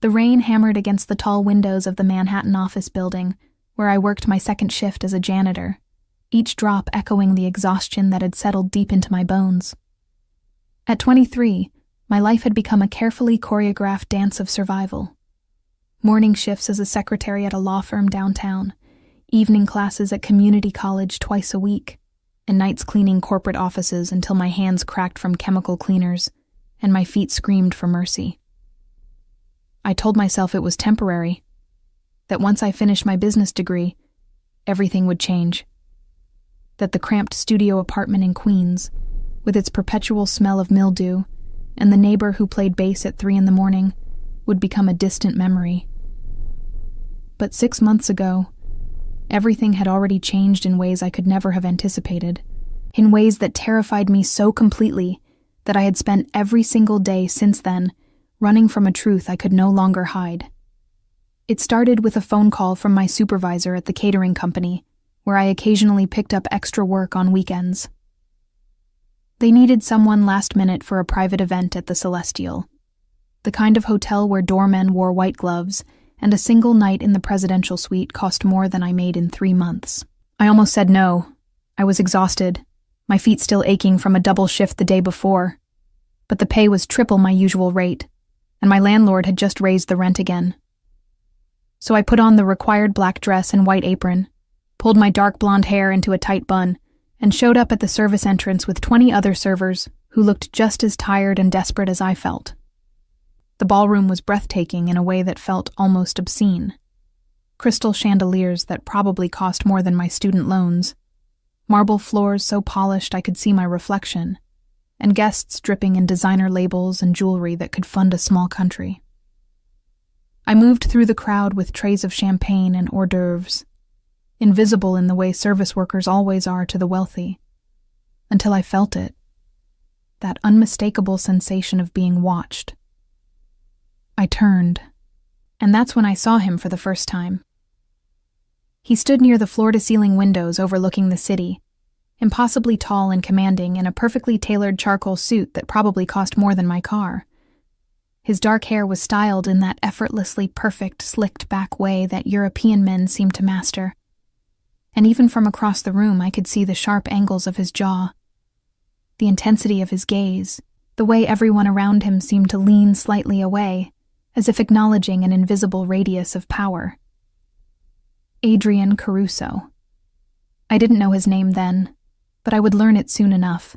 The rain hammered against the tall windows of the Manhattan office building, where I worked my second shift as a janitor, each drop echoing the exhaustion that had settled deep into my bones. At 23, my life had become a carefully choreographed dance of survival. Morning shifts as a secretary at a law firm downtown, evening classes at community college twice a week, and nights cleaning corporate offices until my hands cracked from chemical cleaners and my feet screamed for mercy. I told myself it was temporary, that once I finished my business degree, everything would change. That the cramped studio apartment in Queens, with its perpetual smell of mildew, and the neighbor who played bass at 3 a.m, would become a distant memory. But 6 months ago, everything had already changed in ways I could never have anticipated, in ways that terrified me so completely that I had spent every single day since then running from a truth I could no longer hide. It started with a phone call from my supervisor at the catering company, where I occasionally picked up extra work on weekends. They needed someone last minute for a private event at the Celestial, the kind of hotel where doormen wore white gloves, and a single night in the presidential suite cost more than I made in 3 months. I almost said no. I was exhausted, my feet still aching from a double shift the day before. But the pay was triple my usual rate, and my landlord had just raised the rent again. So I put on the required black dress and white apron, pulled my dark blonde hair into a tight bun, and showed up at the service entrance with 20 other servers who looked just as tired and desperate as I felt. The ballroom was breathtaking in a way that felt almost obscene. Crystal chandeliers that probably cost more than my student loans, marble floors so polished I could see my reflection, and guests dripping in designer labels and jewelry that could fund a small country. I moved through the crowd with trays of champagne and hors d'oeuvres, invisible in the way service workers always are to the wealthy, until I felt it, that unmistakable sensation of being watched. I turned, and that's when I saw him for the first time. He stood near the floor-to-ceiling windows overlooking the city, impossibly tall and commanding in a perfectly tailored charcoal suit that probably cost more than my car. His dark hair was styled in that effortlessly perfect, slicked-back way that European men seem to master. And even from across the room I could see the sharp angles of his jaw, the intensity of his gaze, the way everyone around him seemed to lean slightly away, as if acknowledging an invisible radius of power. Adrian Caruso. I didn't know his name then, but I would learn it soon enough,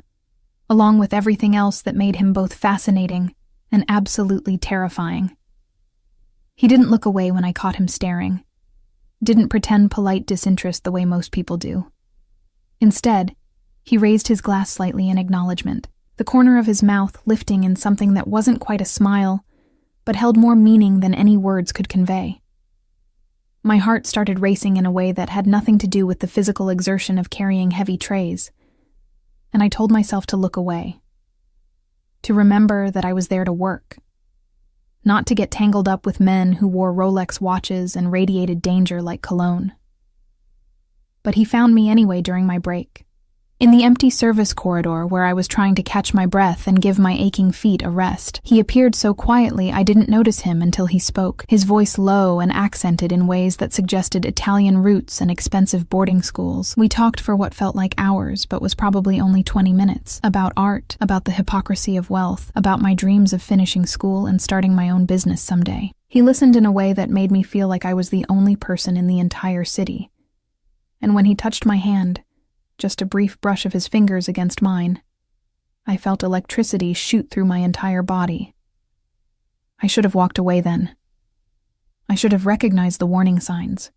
along with everything else that made him both fascinating and absolutely terrifying. He didn't look away when I caught him staring, didn't pretend polite disinterest the way most people do. Instead, he raised his glass slightly in acknowledgement, the corner of his mouth lifting in something that wasn't quite a smile, but held more meaning than any words could convey. My heart started racing in a way that had nothing to do with the physical exertion of carrying heavy trays, and I told myself to look away, to remember that I was there to work, not to get tangled up with men who wore Rolex watches and radiated danger like cologne. But he found me anyway during my break, in the empty service corridor where I was trying to catch my breath and give my aching feet a rest. He appeared so quietly I didn't notice him until he spoke, his voice low and accented in ways that suggested Italian roots and expensive boarding schools. We talked for what felt like hours, but was probably only 20 minutes, about art, about the hypocrisy of wealth, about my dreams of finishing school and starting my own business someday. He listened in a way that made me feel like I was the only person in the entire city. And when he touched my hand, just a brief brush of his fingers against mine, I felt electricity shoot through my entire body. I should have walked away then. I should have recognized the warning signs,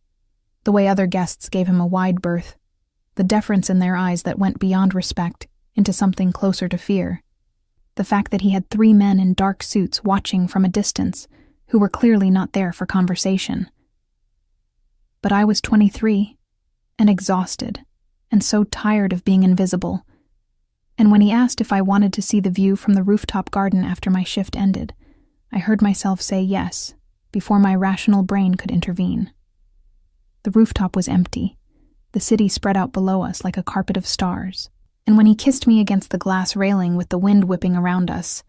the way other guests gave him a wide berth, the deference in their eyes that went beyond respect into something closer to fear, the fact that he had 3 men in dark suits watching from a distance who were clearly not there for conversation. But I was 23 and exhausted, and so tired of being invisible, and when he asked if I wanted to see the view from the rooftop garden after my shift ended, I heard myself say yes, before my rational brain could intervene. The rooftop was empty, the city spread out below us like a carpet of stars, and when he kissed me against the glass railing with the wind whipping around us,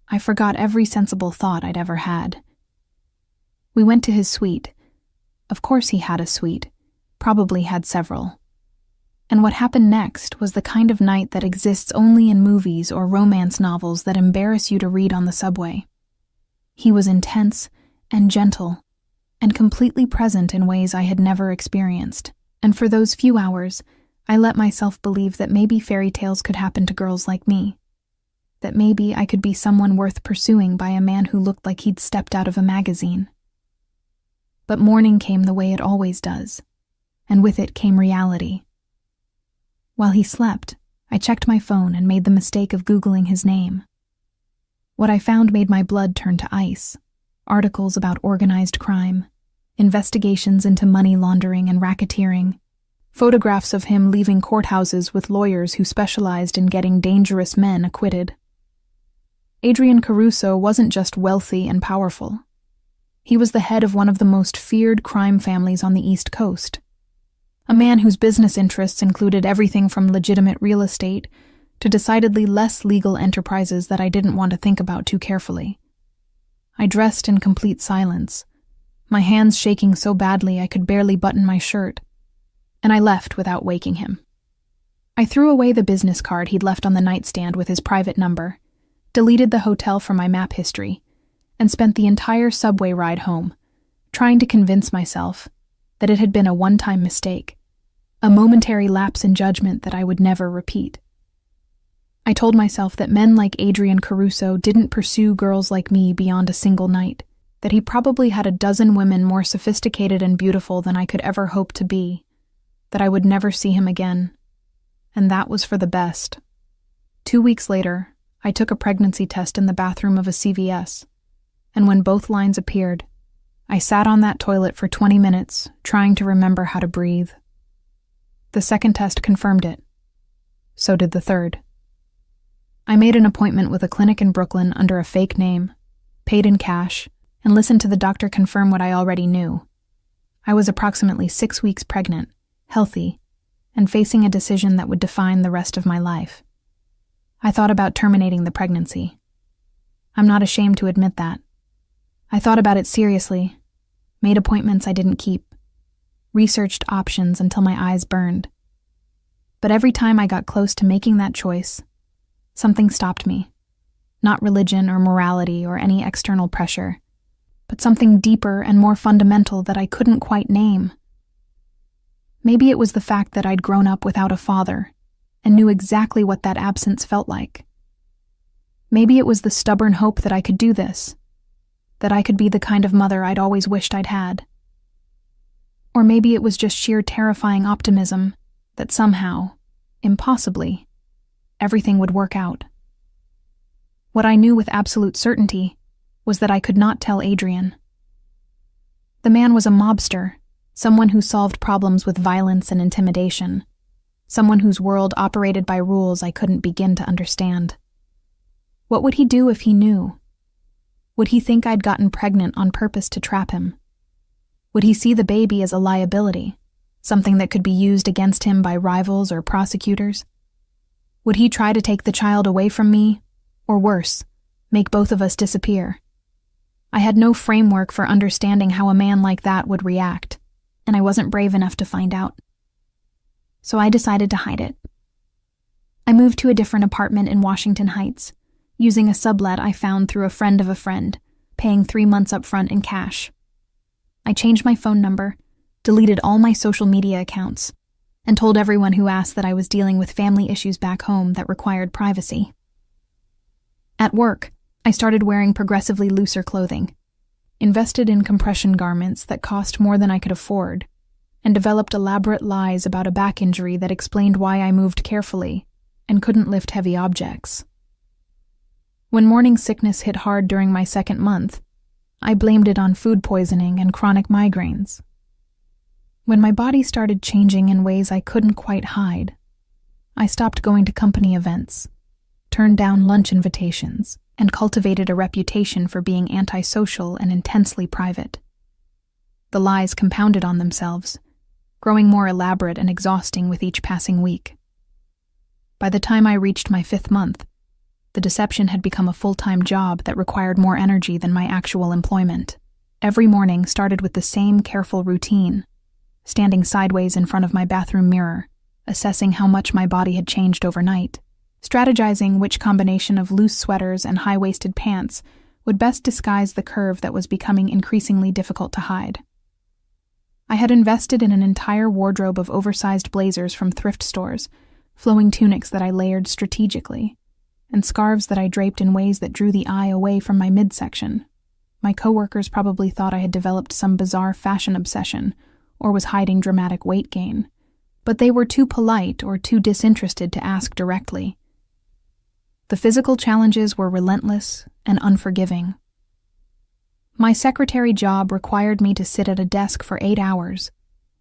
I forgot every sensible thought I'd ever had. We went to his suite. Of course he had a suite, probably had several. And what happened next was the kind of night that exists only in movies or romance novels that embarrass you to read on the subway. He was intense and gentle and completely present in ways I had never experienced. And for those few hours, I let myself believe that maybe fairy tales could happen to girls like me. That maybe I could be someone worth pursuing by a man who looked like he'd stepped out of a magazine. But morning came the way it always does, and with it came reality. While he slept, I checked my phone and made the mistake of Googling his name. What I found made my blood turn to ice. Articles about organized crime, investigations into money laundering and racketeering, photographs of him leaving courthouses with lawyers who specialized in getting dangerous men acquitted. Adrian Caruso wasn't just wealthy and powerful. He was the head of one of the most feared crime families on the East Coast. A man whose business interests included everything from legitimate real estate to decidedly less legal enterprises that I didn't want to think about too carefully. I dressed in complete silence, my hands shaking so badly I could barely button my shirt, and I left without waking him. I threw away the business card he'd left on the nightstand with his private number, deleted the hotel from my map history, and spent the entire subway ride home, trying to convince myself that it had been a one-time mistake, a momentary lapse in judgment that I would never repeat. I told myself that men like Adrian Caruso didn't pursue girls like me beyond a single night, that he probably had a dozen women more sophisticated and beautiful than I could ever hope to be, that I would never see him again, and that was for the best. 2 weeks later, I took a pregnancy test in the bathroom of a CVS, and when both lines appeared, I sat on that toilet for 20 minutes, trying to remember how to breathe. The second test confirmed it. So did the third. I made an appointment with a clinic in Brooklyn under a fake name, paid in cash, and listened to the doctor confirm what I already knew. I was approximately 6 weeks pregnant, healthy, and facing a decision that would define the rest of my life. I thought about terminating the pregnancy. I'm not ashamed to admit that. I thought about it seriously, made appointments I didn't keep, researched options until my eyes burned. But every time I got close to making that choice, something stopped me. Not religion or morality or any external pressure, but something deeper and more fundamental that I couldn't quite name. Maybe it was the fact that I'd grown up without a father and knew exactly what that absence felt like. Maybe it was the stubborn hope that I could do this, that I could be the kind of mother I'd always wished I'd had. Or maybe it was just sheer terrifying optimism that somehow, impossibly, everything would work out. What I knew with absolute certainty was that I could not tell Adrian. The man was a mobster, someone who solved problems with violence and intimidation, someone whose world operated by rules I couldn't begin to understand. What would he do if he knew? Would he think I'd gotten pregnant on purpose to trap him? Would he see the baby as a liability, something that could be used against him by rivals or prosecutors? Would he try to take the child away from me, or worse, make both of us disappear? I had no framework for understanding how a man like that would react, and I wasn't brave enough to find out. So I decided to hide it. I moved to a different apartment in Washington Heights, using a sublet I found through a friend of a friend, paying 3 months up front in cash. I changed my phone number, deleted all my social media accounts, and told everyone who asked that I was dealing with family issues back home that required privacy. At work, I started wearing progressively looser clothing, invested in compression garments that cost more than I could afford, and developed elaborate lies about a back injury that explained why I moved carefully and couldn't lift heavy objects. When morning sickness hit hard during my second month, I blamed it on food poisoning and chronic migraines. When my body started changing in ways I couldn't quite hide, I stopped going to company events, turned down lunch invitations, and cultivated a reputation for being antisocial and intensely private. The lies compounded on themselves, growing more elaborate and exhausting with each passing week. By the time I reached my 5th month, the deception had become a full-time job that required more energy than my actual employment, Every morning started with the same careful routine, standing sideways in front of my bathroom mirror, assessing how much my body had changed overnight, strategizing which combination of loose sweaters and high-waisted pants would best disguise the curve that was becoming increasingly difficult to hide. I had invested in an entire wardrobe of oversized blazers from thrift stores, flowing tunics that I layered strategically, and scarves that I draped in ways that drew the eye away from my midsection. My coworkers probably thought I had developed some bizarre fashion obsession or was hiding dramatic weight gain, but they were too polite or too disinterested to ask directly. The physical challenges were relentless and unforgiving. My secretary job required me to sit at a desk for 8 hours,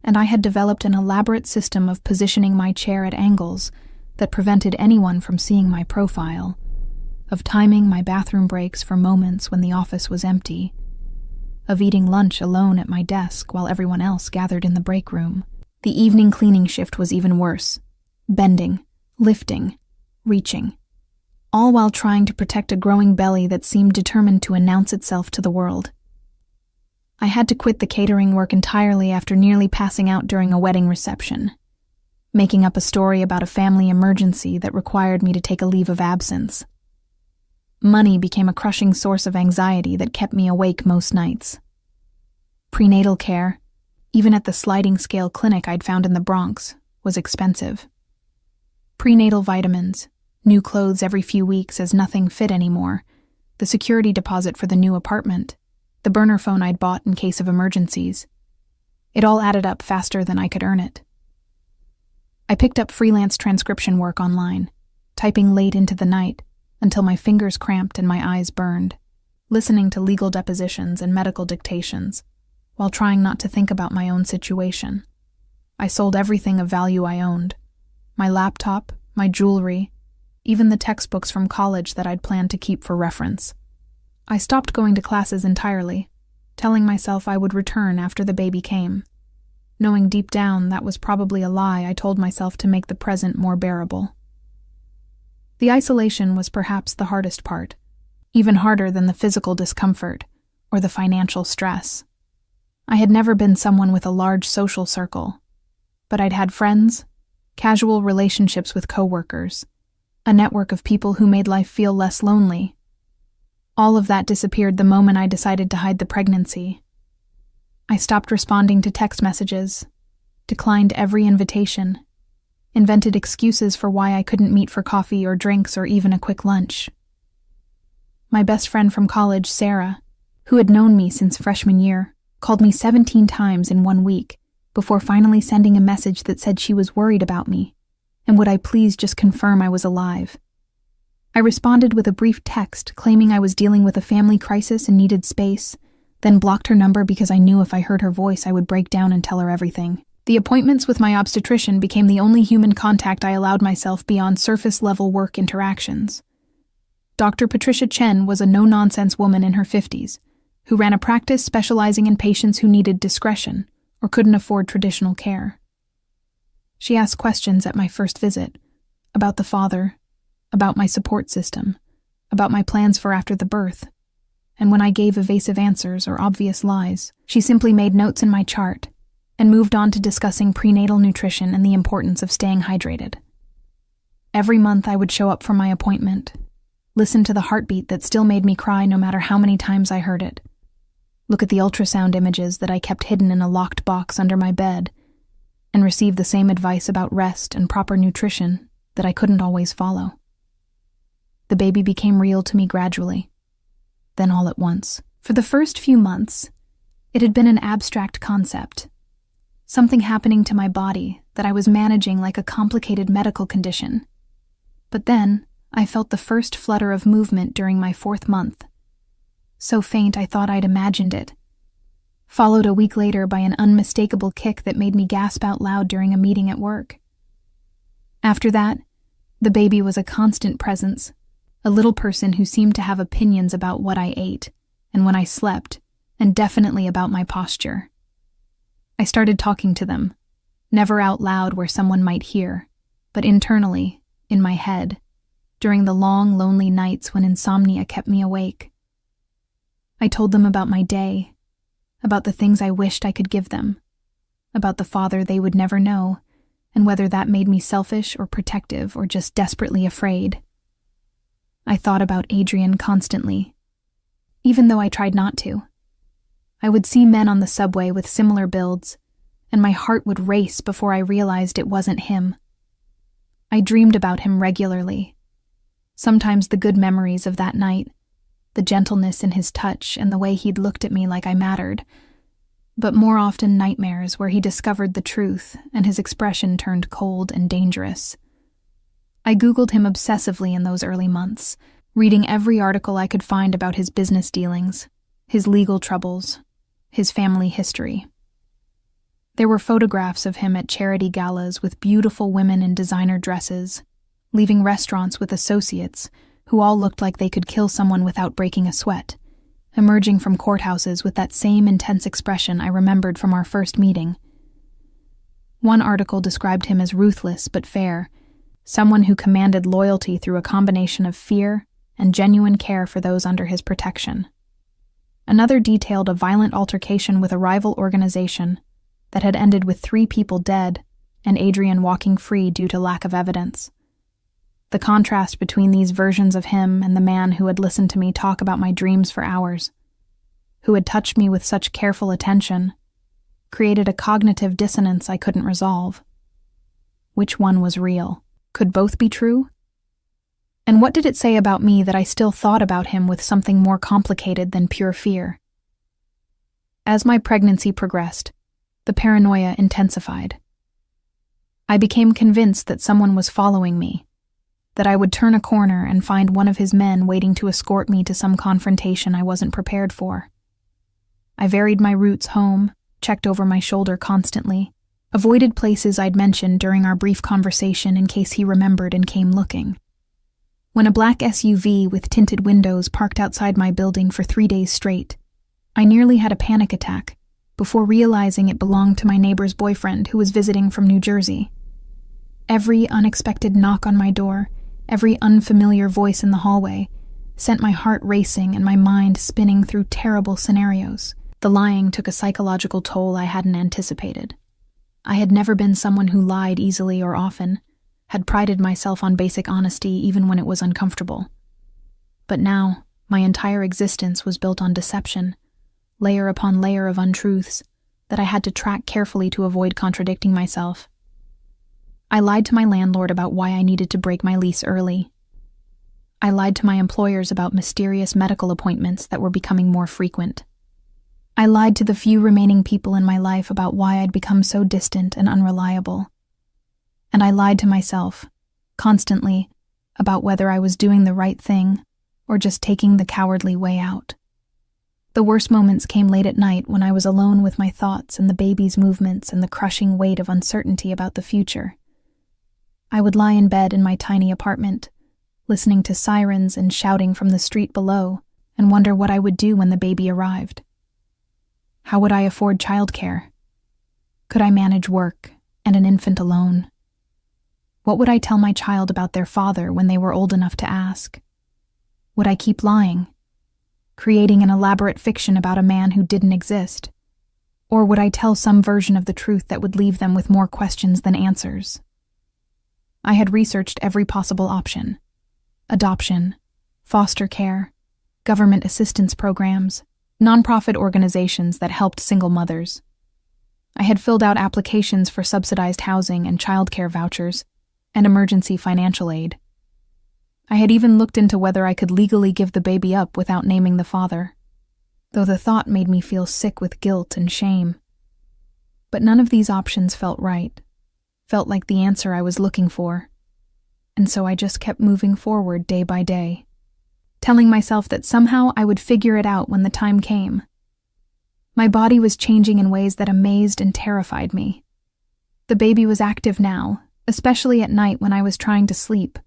and I had developed an elaborate system of positioning my chair at angles that prevented anyone from seeing my profile, of timing my bathroom breaks for moments when the office was empty, of eating lunch alone at my desk while everyone else gathered in the break room. The evening cleaning shift was even worse, bending, lifting, reaching, all while trying to protect a growing belly that seemed determined to announce itself to the world. I had to quit the catering work entirely after nearly passing out during a wedding reception, making up a story about a family emergency that required me to take a leave of absence. Money became a crushing source of anxiety that kept me awake most nights. Prenatal care, even at the sliding scale clinic I'd found in the Bronx, was expensive. Prenatal vitamins, new clothes every few weeks as nothing fit anymore, the security deposit for the new apartment, the burner phone I'd bought in case of emergencies. It all added up faster than I could earn it. I picked up freelance transcription work online, typing late into the night, until my fingers cramped and my eyes burned, listening to legal depositions and medical dictations, while trying not to think about my own situation. I sold everything of value I owned: my laptop, my jewelry, even the textbooks from college that I'd planned to keep for reference. I stopped going to classes entirely, telling myself I would return after the baby came, knowing deep down that was probably a lie I told myself to make the present more bearable. The isolation was perhaps the hardest part, even harder than the physical discomfort or the financial stress. I had never been someone with a large social circle, but I'd had friends, casual relationships with coworkers, a network of people who made life feel less lonely. All of that disappeared the moment I decided to hide the pregnancy. I stopped responding to text messages, declined every invitation, invented excuses for why I couldn't meet for coffee or drinks or even a quick lunch. My best friend from college, Sarah, who had known me since freshman year, called me 17 times in 1 week before finally sending a message that said she was worried about me, and would I please just confirm I was alive. I responded with a brief text claiming I was dealing with a family crisis and needed space, then blocked her number because I knew if I heard her voice I would break down and tell her everything. The appointments with my obstetrician became the only human contact I allowed myself beyond surface-level work interactions. Dr. Patricia Chen was a no-nonsense woman in her 50s, who ran a practice specializing in patients who needed discretion or couldn't afford traditional care. She asked questions at my first visit, about the father, about my support system, about my plans for after the birth, and when I gave evasive answers or obvious lies, she simply made notes in my chart and moved on to discussing prenatal nutrition and the importance of staying hydrated. Every month I would show up for my appointment, listen to the heartbeat that still made me cry no matter how many times I heard it, look at the ultrasound images that I kept hidden in a locked box under my bed, and receive the same advice about rest and proper nutrition that I couldn't always follow. The baby became real to me gradually, then all at once. For the first few months, it had been an abstract concept, something happening to my body that I was managing like a complicated medical condition. But then, I felt the first flutter of movement during my 4th month, so faint I thought I'd imagined it, followed a week later by an unmistakable kick that made me gasp out loud during a meeting at work. After that, the baby was a constant presence, a little person who seemed to have opinions about what I ate and when I slept, and definitely about my posture. I started talking to them, never out loud where someone might hear, but internally, in my head, during the long, lonely nights when insomnia kept me awake. I told them about my day, about the things I wished I could give them, about the father they would never know, and whether that made me selfish or protective or just desperately afraid. I thought about Adrian constantly, even though I tried not to. I would see men on the subway with similar builds, and my heart would race before I realized it wasn't him. I dreamed about him regularly. Sometimes the good memories of that night, the gentleness in his touch and the way he'd looked at me like I mattered, but more often nightmares where he discovered the truth and his expression turned cold and dangerous. I Googled him obsessively in those early months, reading every article I could find about his business dealings, his legal troubles, his family history. There were photographs of him at charity galas with beautiful women in designer dresses, leaving restaurants with associates who all looked like they could kill someone without breaking a sweat, emerging from courthouses with that same intense expression I remembered from our first meeting. One article described him as ruthless but fair, someone who commanded loyalty through a combination of fear and genuine care for those under his protection. Another detailed a violent altercation with a rival organization that had ended with 3 people dead and Adrian walking free due to lack of evidence. The contrast between these versions of him and the man who had listened to me talk about my dreams for hours, who had touched me with such careful attention, created a cognitive dissonance I couldn't resolve. Which one was real? Could both be true? And what did it say about me that I still thought about him with something more complicated than pure fear? As my pregnancy progressed, the paranoia intensified. I became convinced that someone was following me, that I would turn a corner and find one of his men waiting to escort me to some confrontation I wasn't prepared for. I varied my routes home, checked over my shoulder constantly, avoided places I'd mentioned during our brief conversation in case he remembered and came looking. When a black SUV with tinted windows parked outside my building for 3 days straight, I nearly had a panic attack before realizing it belonged to my neighbor's boyfriend who was visiting from New Jersey. Every unexpected knock on my door, every unfamiliar voice in the hallway, sent my heart racing and my mind spinning through terrible scenarios. The lying took a psychological toll I hadn't anticipated. I had never been someone who lied easily or often, had prided myself on basic honesty even when it was uncomfortable. But now, my entire existence was built on deception, layer upon layer of untruths that I had to track carefully to avoid contradicting myself. I lied to my landlord about why I needed to break my lease early. I lied to my employers about mysterious medical appointments that were becoming more frequent. I lied to the few remaining people in my life about why I'd become so distant and unreliable. And I lied to myself, constantly, about whether I was doing the right thing or just taking the cowardly way out. The worst moments came late at night when I was alone with my thoughts and the baby's movements and the crushing weight of uncertainty about the future. I would lie in bed in my tiny apartment, listening to sirens and shouting from the street below, and wonder what I would do when the baby arrived. How would I afford childcare? Could I manage work and an infant alone? What would I tell my child about their father when they were old enough to ask? Would I keep lying, creating an elaborate fiction about a man who didn't exist? Or would I tell some version of the truth that would leave them with more questions than answers? I had researched every possible option: adoption, foster care, government assistance programs, nonprofit organizations that helped single mothers. I had filled out applications for subsidized housing and childcare vouchers and emergency financial aid. I had even looked into whether I could legally give the baby up without naming the father, though the thought made me feel sick with guilt and shame. But none of these options felt right, felt like the answer I was looking for, and so I just kept moving forward day by day, telling myself that somehow I would figure it out when the time came. My body was changing in ways that amazed and terrified me. The baby was active now, especially at night when I was trying to sleep,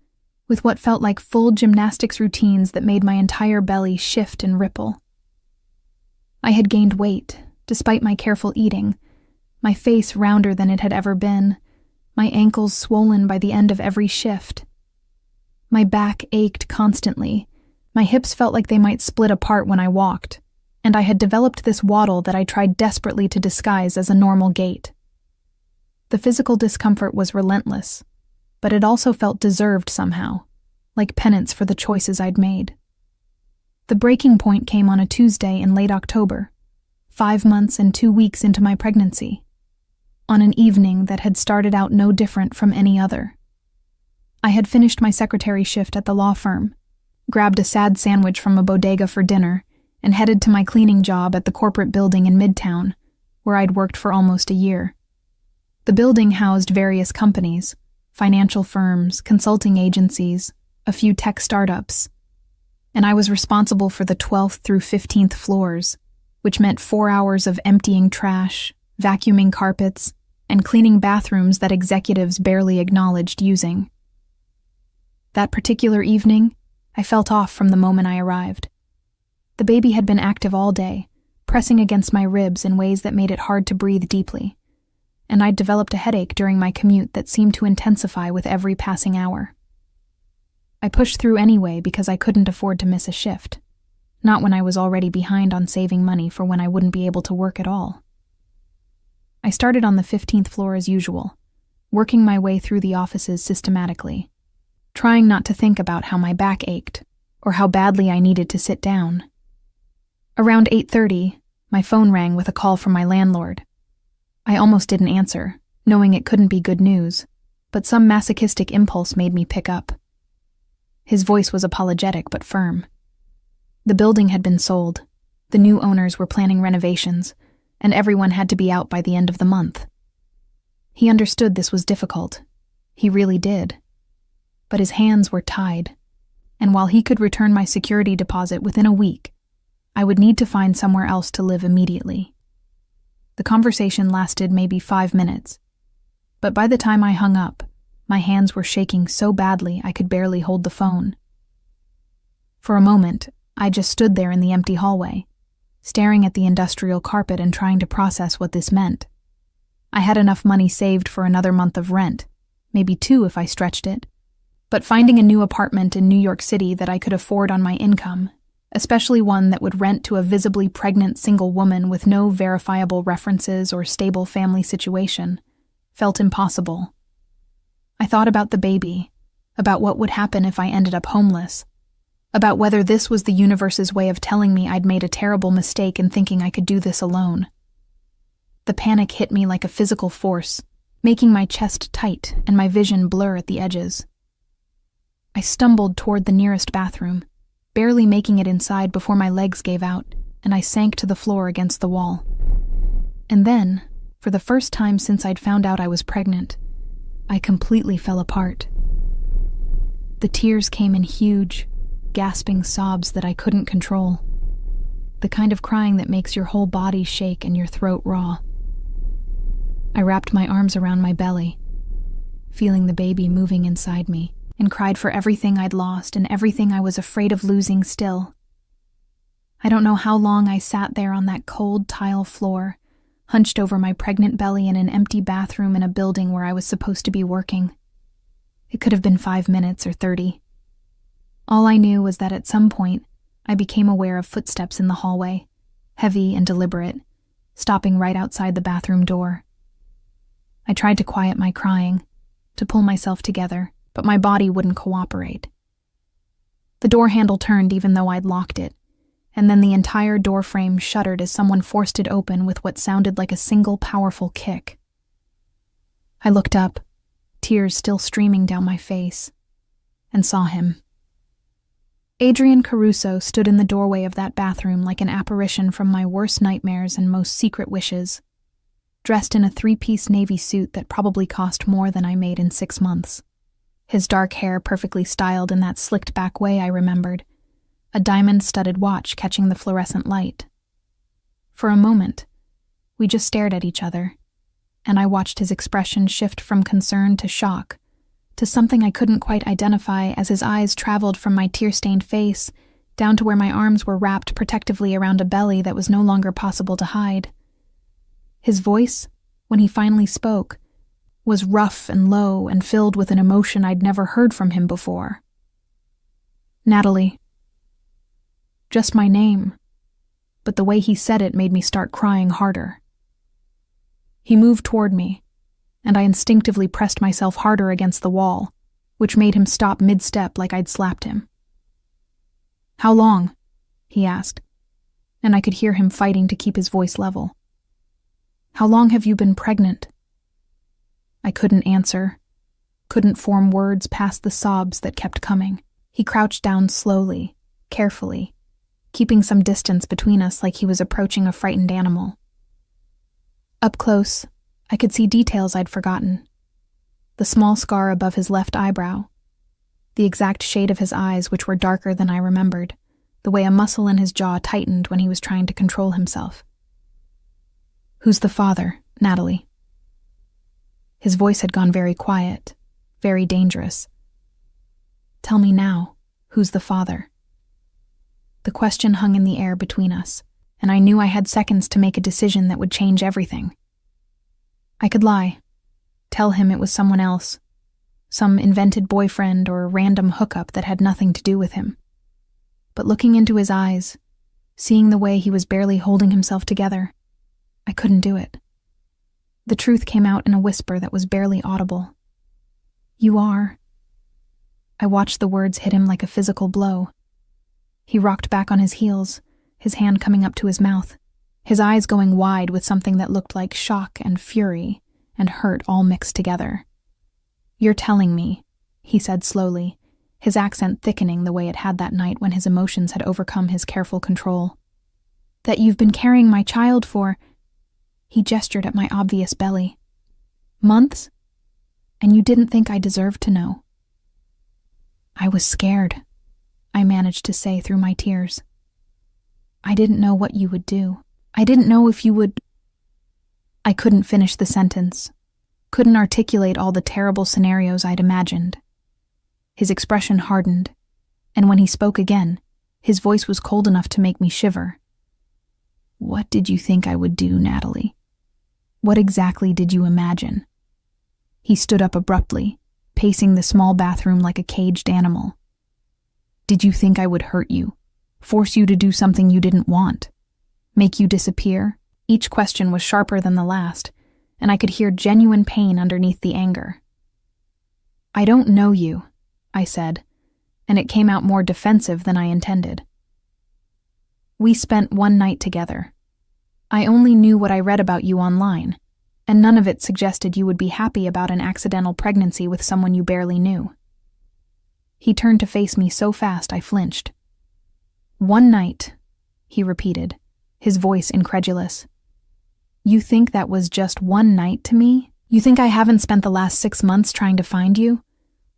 with what felt like full gymnastics routines that made my entire belly shift and ripple. I had gained weight, despite my careful eating, my face rounder than it had ever been, my ankles swollen by the end of every shift. My back ached constantly, my hips felt like they might split apart when I walked, and I had developed this waddle that I tried desperately to disguise as a normal gait. The physical discomfort was relentless, but it also felt deserved somehow, like penance for the choices I'd made. The breaking point came on a Tuesday in late October, 5 months and 2 weeks into my pregnancy, on an evening that had started out no different from any other. I had finished my secretary shift at the law firm, grabbed a sad sandwich from a bodega for dinner, and headed to my cleaning job at the corporate building in Midtown, where I'd worked for almost a year. The building housed various companies, financial firms, consulting agencies, a few tech startups, and I was responsible for the 12th through 15th floors, which meant 4 hours of emptying trash, vacuuming carpets, and cleaning bathrooms that executives barely acknowledged using. That particular evening, I felt off from the moment I arrived. The baby had been active all day, pressing against my ribs in ways that made it hard to breathe deeply, and I'd developed a headache during my commute that seemed to intensify with every passing hour. I pushed through anyway because I couldn't afford to miss a shift, not when I was already behind on saving money for when I wouldn't be able to work at all. I started on the 15th floor as usual, working my way through the offices systematically, trying not to think about how my back ached or how badly I needed to sit down. Around 8:30, my phone rang with a call from my landlord. I almost didn't answer, knowing it couldn't be good news, but some masochistic impulse made me pick up. His voice was apologetic but firm. The building had been sold, the new owners were planning renovations, and everyone had to be out by the end of the month. He understood this was difficult. He really did. But his hands were tied, and while he could return my security deposit within a week, I would need to find somewhere else to live immediately. The conversation lasted maybe 5 minutes, but by the time I hung up, my hands were shaking so badly I could barely hold the phone. For a moment, I just stood there in the empty hallway, staring at the industrial carpet and trying to process what this meant. I had enough money saved for another month of rent, maybe 2 if I stretched it, but finding a new apartment in New York City that I could afford on my income, especially one that would rent to a visibly pregnant single woman with no verifiable references or stable family situation, felt impossible. I thought about the baby, about what would happen if I ended up homeless, about whether this was the universe's way of telling me I'd made a terrible mistake in thinking I could do this alone. The panic hit me like a physical force, making my chest tight and my vision blur at the edges. I stumbled toward the nearest bathroom, barely making it inside before my legs gave out, and I sank to the floor against the wall. And then, for the first time since I'd found out I was pregnant, I completely fell apart. The tears came in huge, gasping sobs that I couldn't control. The kind of crying that makes your whole body shake and your throat raw. I wrapped my arms around my belly, feeling the baby moving inside me, and cried for everything I'd lost and everything I was afraid of losing still. I don't know how long I sat there on that cold tile floor, hunched over my pregnant belly in an empty bathroom in a building where I was supposed to be working. It could have been 5 minutes or 30. All I knew was that at some point, I became aware of footsteps in the hallway, heavy and deliberate, stopping right outside the bathroom door. I tried to quiet my crying, to pull myself together, but my body wouldn't cooperate. The door handle turned even though I'd locked it, and then the entire door frame shuddered as someone forced it open with what sounded like a single powerful kick. I looked up, tears still streaming down my face, and saw him. Adrian Caruso stood in the doorway of that bathroom like an apparition from my worst nightmares and most secret wishes, dressed in a 3-piece navy suit that probably cost more than I made in 6 months. His dark hair perfectly styled in that slicked-back way I remembered, a diamond-studded watch catching the fluorescent light. For a moment, we just stared at each other, and I watched his expression shift from concern to shock, to something I couldn't quite identify as his eyes traveled from my tear-stained face down to where my arms were wrapped protectively around a belly that was no longer possible to hide. His voice, when he finally spoke, was rough and low and filled with an emotion I'd never heard from him before. "Natalie." Just my name. but the way he said it made me start crying harder. He moved toward me, and I instinctively pressed myself harder against the wall, which made him stop mid-step like I'd slapped him. "How long?" he asked, and I could hear him fighting to keep his voice level. "How long have you been pregnant?" I couldn't answer, couldn't form words past the sobs that kept coming. He crouched down slowly, carefully, keeping some distance between us like he was approaching a frightened animal. Up close, I could see details I'd forgotten. The small scar above his left eyebrow, the exact shade of his eyes which were darker than I remembered, the way a muscle in his jaw tightened when he was trying to control himself. "Who's the father, Natalie?" His voice had gone very quiet, very dangerous. "Tell me now, who's the father?" The question hung in the air between us, and I knew I had seconds to make a decision that would change everything. I could lie, tell him it was someone else, some invented boyfriend or random hookup that had nothing to do with him. But looking into his eyes, seeing the way he was barely holding himself together, I couldn't do it. The truth came out in a whisper that was barely audible. "You are." I watched the words hit him like a physical blow. He rocked back on his heels, his hand coming up to his mouth, his eyes going wide with something that looked like shock and fury and hurt all mixed together. "You're telling me," he said slowly, his accent thickening the way it had that night when his emotions had overcome his careful control, "that you've been carrying my child for—" He gestured at my obvious belly. "Months? And you didn't think I deserved to know?" "I was scared," I managed to say through my tears. "I didn't know what you would do. I didn't know if you would—" I couldn't finish the sentence, couldn't articulate all the terrible scenarios I'd imagined. His expression hardened, and when he spoke again, his voice was cold enough to make me shiver. "What did you think I would do, Natalie? What exactly did you imagine?" He stood up abruptly, pacing the small bathroom like a caged animal. "Did you think I would hurt you, force you to do something you didn't want, make you disappear?" Each question was sharper than the last, and I could hear genuine pain underneath the anger. "I don't know you," I said, and it came out more defensive than I intended. "We spent one night together. I only knew what I read about you online, and none of it suggested you would be happy about an accidental pregnancy with someone you barely knew." He turned to face me so fast I flinched. "One night," he repeated, his voice incredulous. "You think that was just one night to me? You think I haven't spent the last 6 months trying to find you,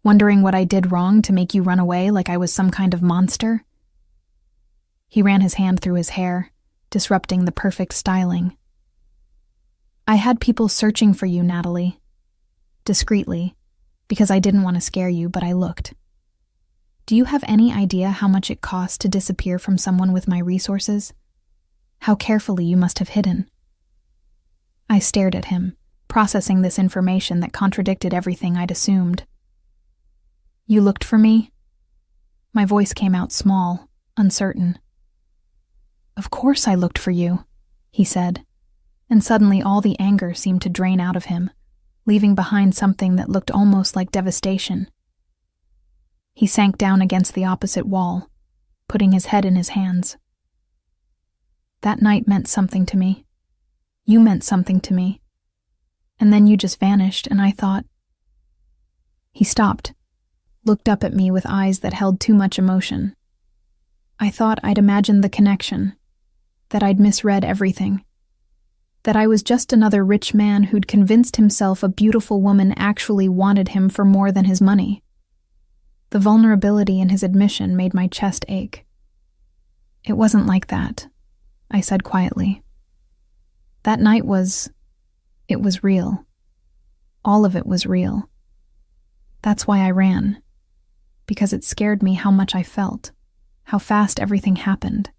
wondering what I did wrong to make you run away like I was some kind of monster?" He ran his hand through his hair, disrupting the perfect styling. "I had people searching for you, Natalie. Discreetly, because I didn't want to scare you, but I looked. Do you have any idea how much it costs to disappear from someone with my resources? How carefully you must have hidden." I stared at him, processing this information that contradicted everything I'd assumed. "You looked for me?" My voice came out small, uncertain. "Of course I looked for you," he said, and suddenly all the anger seemed to drain out of him, leaving behind something that looked almost like devastation. He sank down against the opposite wall, putting his head in his hands. "That night meant something to me. You meant something to me. And then you just vanished, and I thought—" He stopped, looked up at me with eyes that held too much emotion. "I thought I'd imagined the connection, that I'd misread everything, that I was just another rich man who'd convinced himself a beautiful woman actually wanted him for more than his money." The vulnerability in his admission made my chest ache. "It wasn't like that," I said quietly. "That night it was real. All of it was real. That's why I ran, because it scared me how much I felt, how fast everything happened.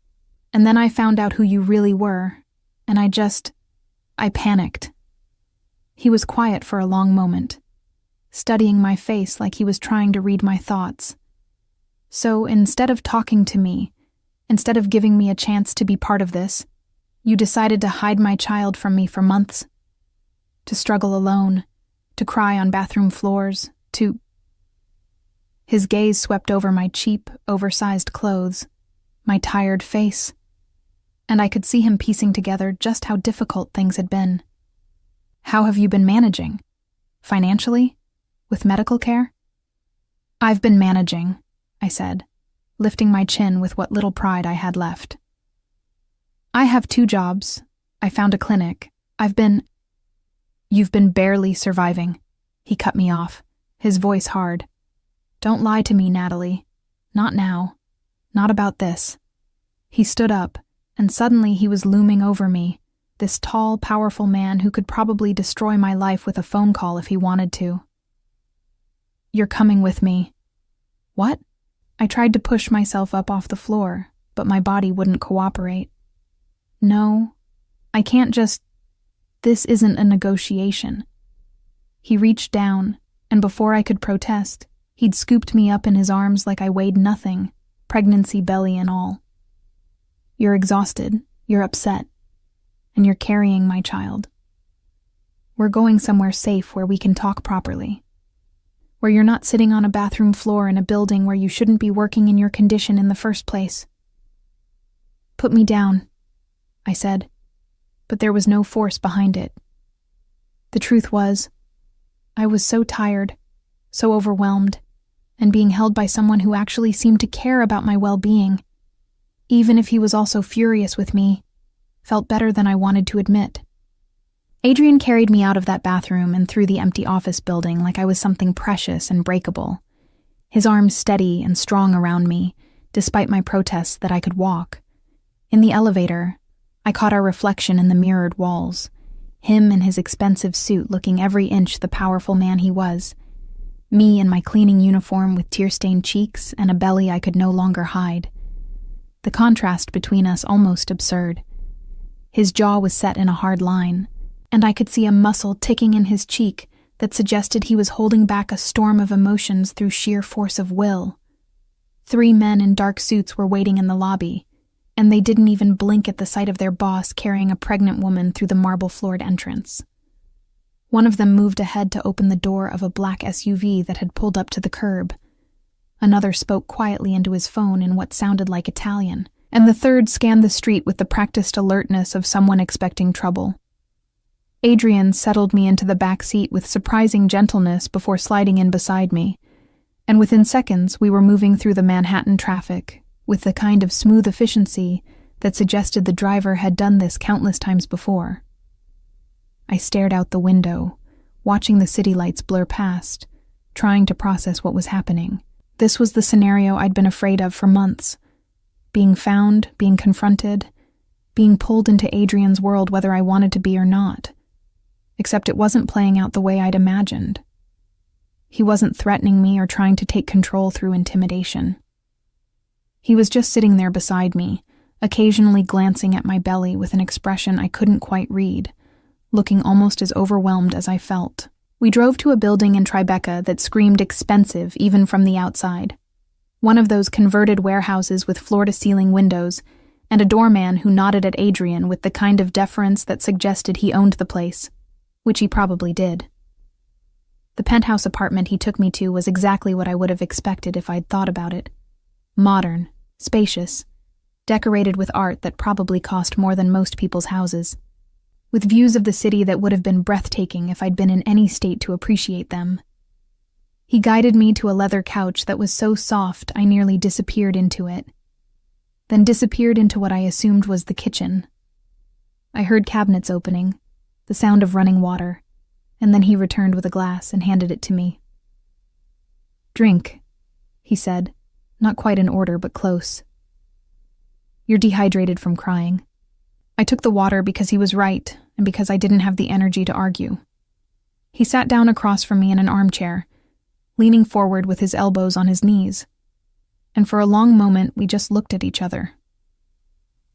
And then I found out who you really were, and I panicked." He was quiet for a long moment, studying my face like he was trying to read my thoughts. So instead of talking to me, Instead of giving me a chance to be part of this, you decided to hide my child from me for months. To struggle alone, to cry on bathroom floors, to... His gaze swept over my cheap, oversized clothes, my tired face, and I could see him piecing together just how difficult things had been. How have you been managing? Financially? With medical care? I've been managing, I said, lifting my chin with what little pride I had left. I have 2 jobs. I found a clinic. You've been barely surviving. He cut me off, his voice hard. Don't lie to me, Natalie. Not now. Not about this. He stood up, and suddenly he was looming over me, this tall, powerful man who could probably destroy my life with a phone call if he wanted to. You're coming with me. What? I tried to push myself up off the floor, but my body wouldn't cooperate. No, I can't just... This isn't a negotiation. He reached down, and before I could protest, he'd scooped me up in his arms like I weighed nothing, pregnancy belly and all. You're exhausted, you're upset, and you're carrying my child. We're going somewhere safe where we can talk properly. Where you're not sitting on a bathroom floor in a building where you shouldn't be working in your condition in the first place. Put me down, I said, but there was no force behind it. The truth was, I was so tired, so overwhelmed, and being held by someone who actually seemed to care about my well-being, even if he was also furious with me, felt better than I wanted to admit. Adrian carried me out of that bathroom and through the empty office building like I was something precious and breakable, his arms steady and strong around me, despite my protests that I could walk. In the elevator, I caught our reflection in the mirrored walls, him in his expensive suit looking every inch the powerful man he was, me in my cleaning uniform with tear-stained cheeks and a belly I could no longer hide. The contrast between us almost absurd. His jaw was set in a hard line, and I could see a muscle ticking in his cheek that suggested he was holding back a storm of emotions through sheer force of will. 3 men in dark suits were waiting in the lobby, and they didn't even blink at the sight of their boss carrying a pregnant woman through the marble-floored entrance. One of them moved ahead to open the door of a black SUV that had pulled up to the curb. Another spoke quietly into his phone in what sounded like Italian, and the third scanned the street with the practiced alertness of someone expecting trouble. Adrian settled me into the back seat with surprising gentleness before sliding in beside me, and within seconds we were moving through the Manhattan traffic with the kind of smooth efficiency that suggested the driver had done this countless times before. I stared out the window, watching the city lights blur past, trying to process what was happening. This was the scenario I'd been afraid of for months. Being found, being confronted, being pulled into Adrian's world whether I wanted to be or not. Except it wasn't playing out the way I'd imagined. He wasn't threatening me or trying to take control through intimidation. He was just sitting there beside me, occasionally glancing at my belly with an expression I couldn't quite read, looking almost as overwhelmed as I felt. We drove to a building in Tribeca that screamed expensive even from the outside. One of those converted warehouses with floor-to-ceiling windows, and a doorman who nodded at Adrian with the kind of deference that suggested he owned the place, which he probably did. The penthouse apartment he took me to was exactly what I would have expected if I'd thought about it. Modern, spacious, decorated with art that probably cost more than most people's houses, with views of the city that would have been breathtaking if I'd been in any state to appreciate them. He guided me to a leather couch that was so soft I nearly disappeared into it, then disappeared into what I assumed was the kitchen. I heard cabinets opening, the sound of running water, and then he returned with a glass and handed it to me. "Drink," he said, not quite in order but close. "You're dehydrated from crying." I took the water because he was right and because I didn't have the energy to argue. He sat down across from me in an armchair, leaning forward with his elbows on his knees, and for a long moment we just looked at each other.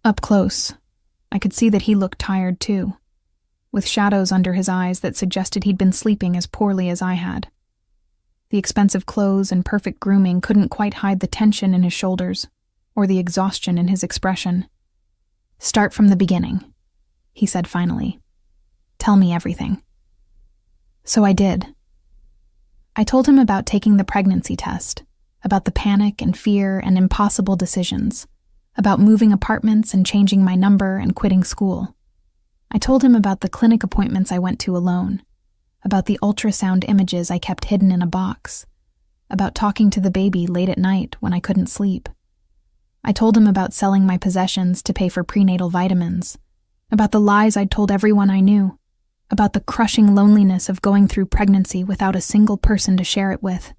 Up close, I could see that he looked tired too, with shadows under his eyes that suggested he'd been sleeping as poorly as I had. The expensive clothes and perfect grooming couldn't quite hide the tension in his shoulders. or the exhaustion in his expression. "Start from the beginning," he said finally. "Tell me everything." So I did. I told him about taking the pregnancy test, about the panic and fear and impossible decisions, about moving apartments and changing my number and quitting school. I told him about the clinic appointments I went to alone, about the ultrasound images I kept hidden in a box, about talking to the baby late at night when I couldn't sleep. I told him about selling my possessions to pay for prenatal vitamins, about the lies I'd told everyone I knew, about the crushing loneliness of going through pregnancy without a single person to share it with.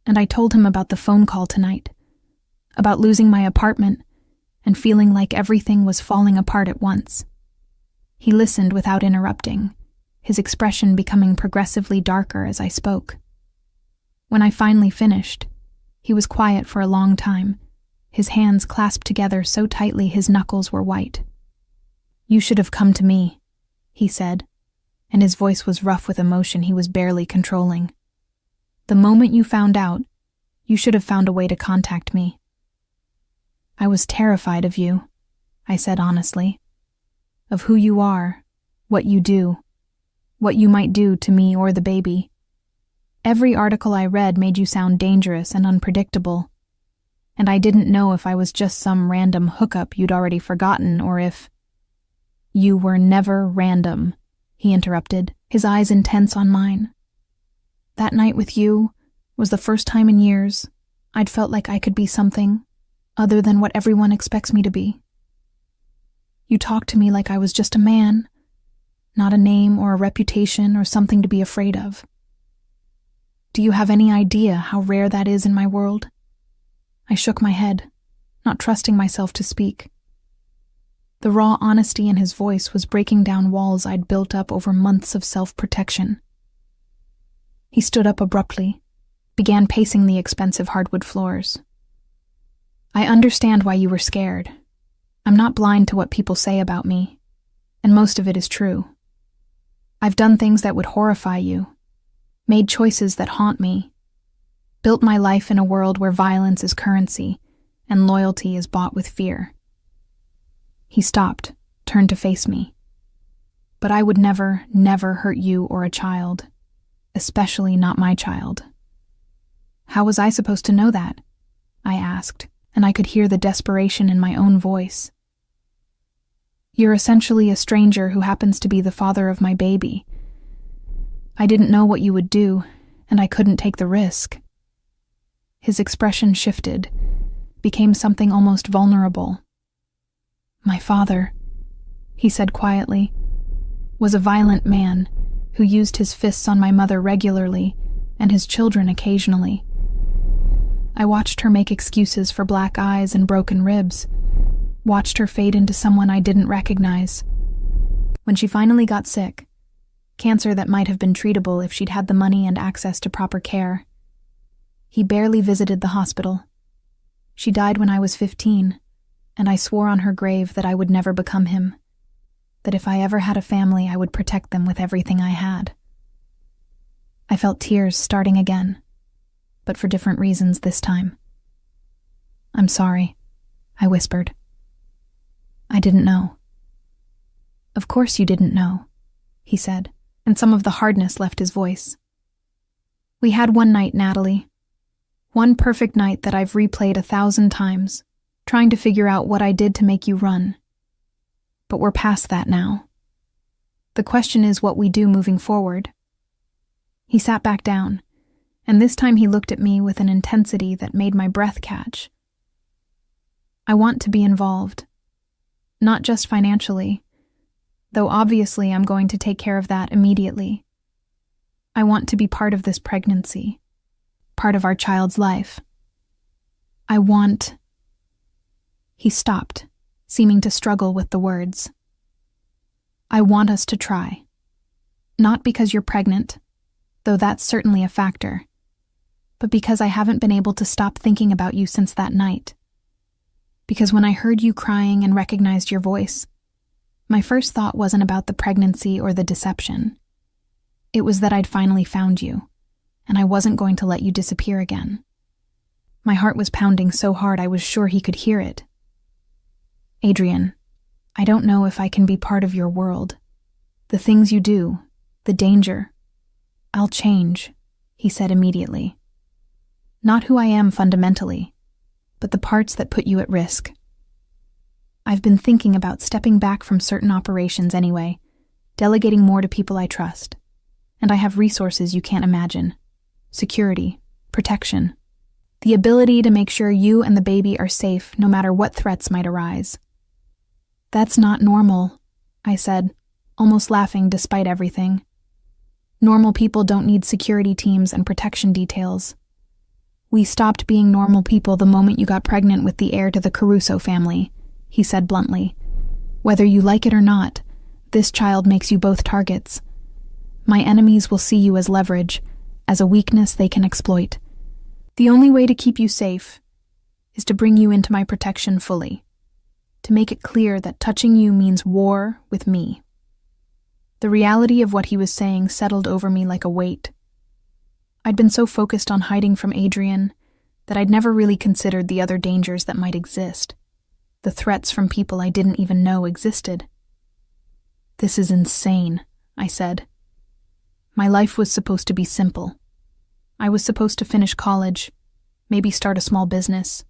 And I told him about the phone call tonight, about losing my apartment and feeling like everything was falling apart at once. He listened without interrupting, his expression becoming progressively darker as I spoke. When I finally finished, he was quiet for a long time, his hands clasped together so tightly his knuckles were white. "You should have come to me," he said, and his voice was rough with emotion he was barely controlling. "The moment you found out, you should have found a way to contact me." "I was terrified of you," I said honestly. "Of who you are, what you do, what you might do to me or the baby. Every article I read made you sound dangerous and unpredictable, and I didn't know if I was just some random hookup you'd already forgotten or if—" "You were never random," he interrupted, his eyes intense on mine. "That night with you was the first time in years I'd felt like I could be something other than what everyone expects me to be. You talked to me like I was just a man, not a name or a reputation or something to be afraid of. Do you have any idea how rare that is in my world?" I shook my head, not trusting myself to speak. The raw honesty in his voice was breaking down walls I'd built up over months of self-protection. He stood up abruptly, began pacing the expensive hardwood floors. "I understand why you were scared. I'm not blind to what people say about me, and most of it is true. I've done things that would horrify you, made choices that haunt me, built my life in a world where violence is currency and loyalty is bought with fear." He stopped, turned to face me. "But I would never, never hurt you or a child, especially not my child." "How was I supposed to know that?" I asked, and I could hear the desperation in my own voice. "You're essentially a stranger who happens to be the father of my baby. I didn't know what you would do, and I couldn't take the risk." His expression shifted, became something almost vulnerable. "My father," he said quietly, "was a violent man who used his fists on my mother regularly and his children occasionally. I watched her make excuses for black eyes and broken ribs, watched her fade into someone I didn't recognize. When she finally got sick, cancer that might have been treatable if she'd had the money and access to proper care, he barely visited the hospital. She died when I was 15, and I swore on her grave that I would never become him, that if I ever had a family I would protect them with everything I had." I felt tears starting again, but for different reasons this time. "I'm sorry," I whispered. "I didn't know." "Of course you didn't know," he said, and some of the hardness left his voice. "We had one night, Natalie. One perfect night that I've replayed 1,000 times, trying to figure out what I did to make you run. But we're past that now. The question is what we do moving forward." He sat back down, and this time he looked at me with an intensity that made my breath catch. "I want to be involved. Not just financially, though obviously I'm going to take care of that immediately. I want to be part of this pregnancy, part of our child's life. I want—" He stopped, seeming to struggle with the words. "I want us to try. Not because you're pregnant, though that's certainly a factor, but because I haven't been able to stop thinking about you since that night. Because when I heard you crying and recognized your voice, my first thought wasn't about the pregnancy or the deception. It was that I'd finally found you, and I wasn't going to let you disappear again. My heart was pounding so hard I was sure he could hear it. "Adrian, I don't know if I can be part of your world. The things you do, the danger. I'll change," he said immediately. "Not who I am fundamentally, but the parts that put you at risk. I've been thinking about stepping back from certain operations anyway, delegating more to people I trust. And I have resources you can't imagine. Security, protection, the ability to make sure you and the baby are safe no matter what threats might arise." "That's not normal," I said, almost laughing despite everything. "Normal people don't need security teams and protection details. We stopped being normal people the moment you got pregnant with the heir to the Caruso family," he said bluntly. "Whether you like it or not, this child makes you both targets. My enemies will see you as leverage, as a weakness they can exploit. The only way to keep you safe is to bring you into my protection fully, to make it clear that touching you means war with me." The reality of what he was saying settled over me like a weight. I'd been so focused on hiding from Adrian that I'd never really considered the other dangers that might exist, the threats from people I didn't even know existed. "This is insane," I said. My life was supposed to be simple. I was supposed to finish college, maybe start a small business,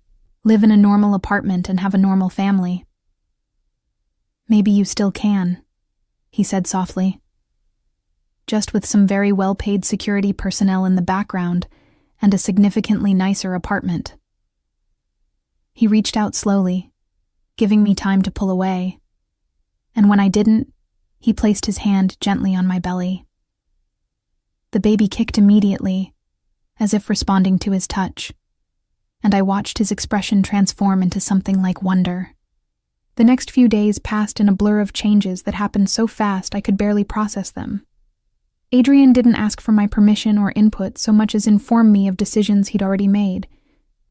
live in a normal apartment and have a normal family. "Maybe you still can," he said softly. "Just with some very well-paid security personnel in the background and a significantly nicer apartment." He reached out slowly, giving me time to pull away, and when I didn't, he placed his hand gently on my belly. The baby kicked immediately, as if responding to his touch, and I watched his expression transform into something like wonder. The next few days passed in a blur of changes that happened so fast I could barely process them. Adrian didn't ask for my permission or input so much as inform me of decisions he'd already made,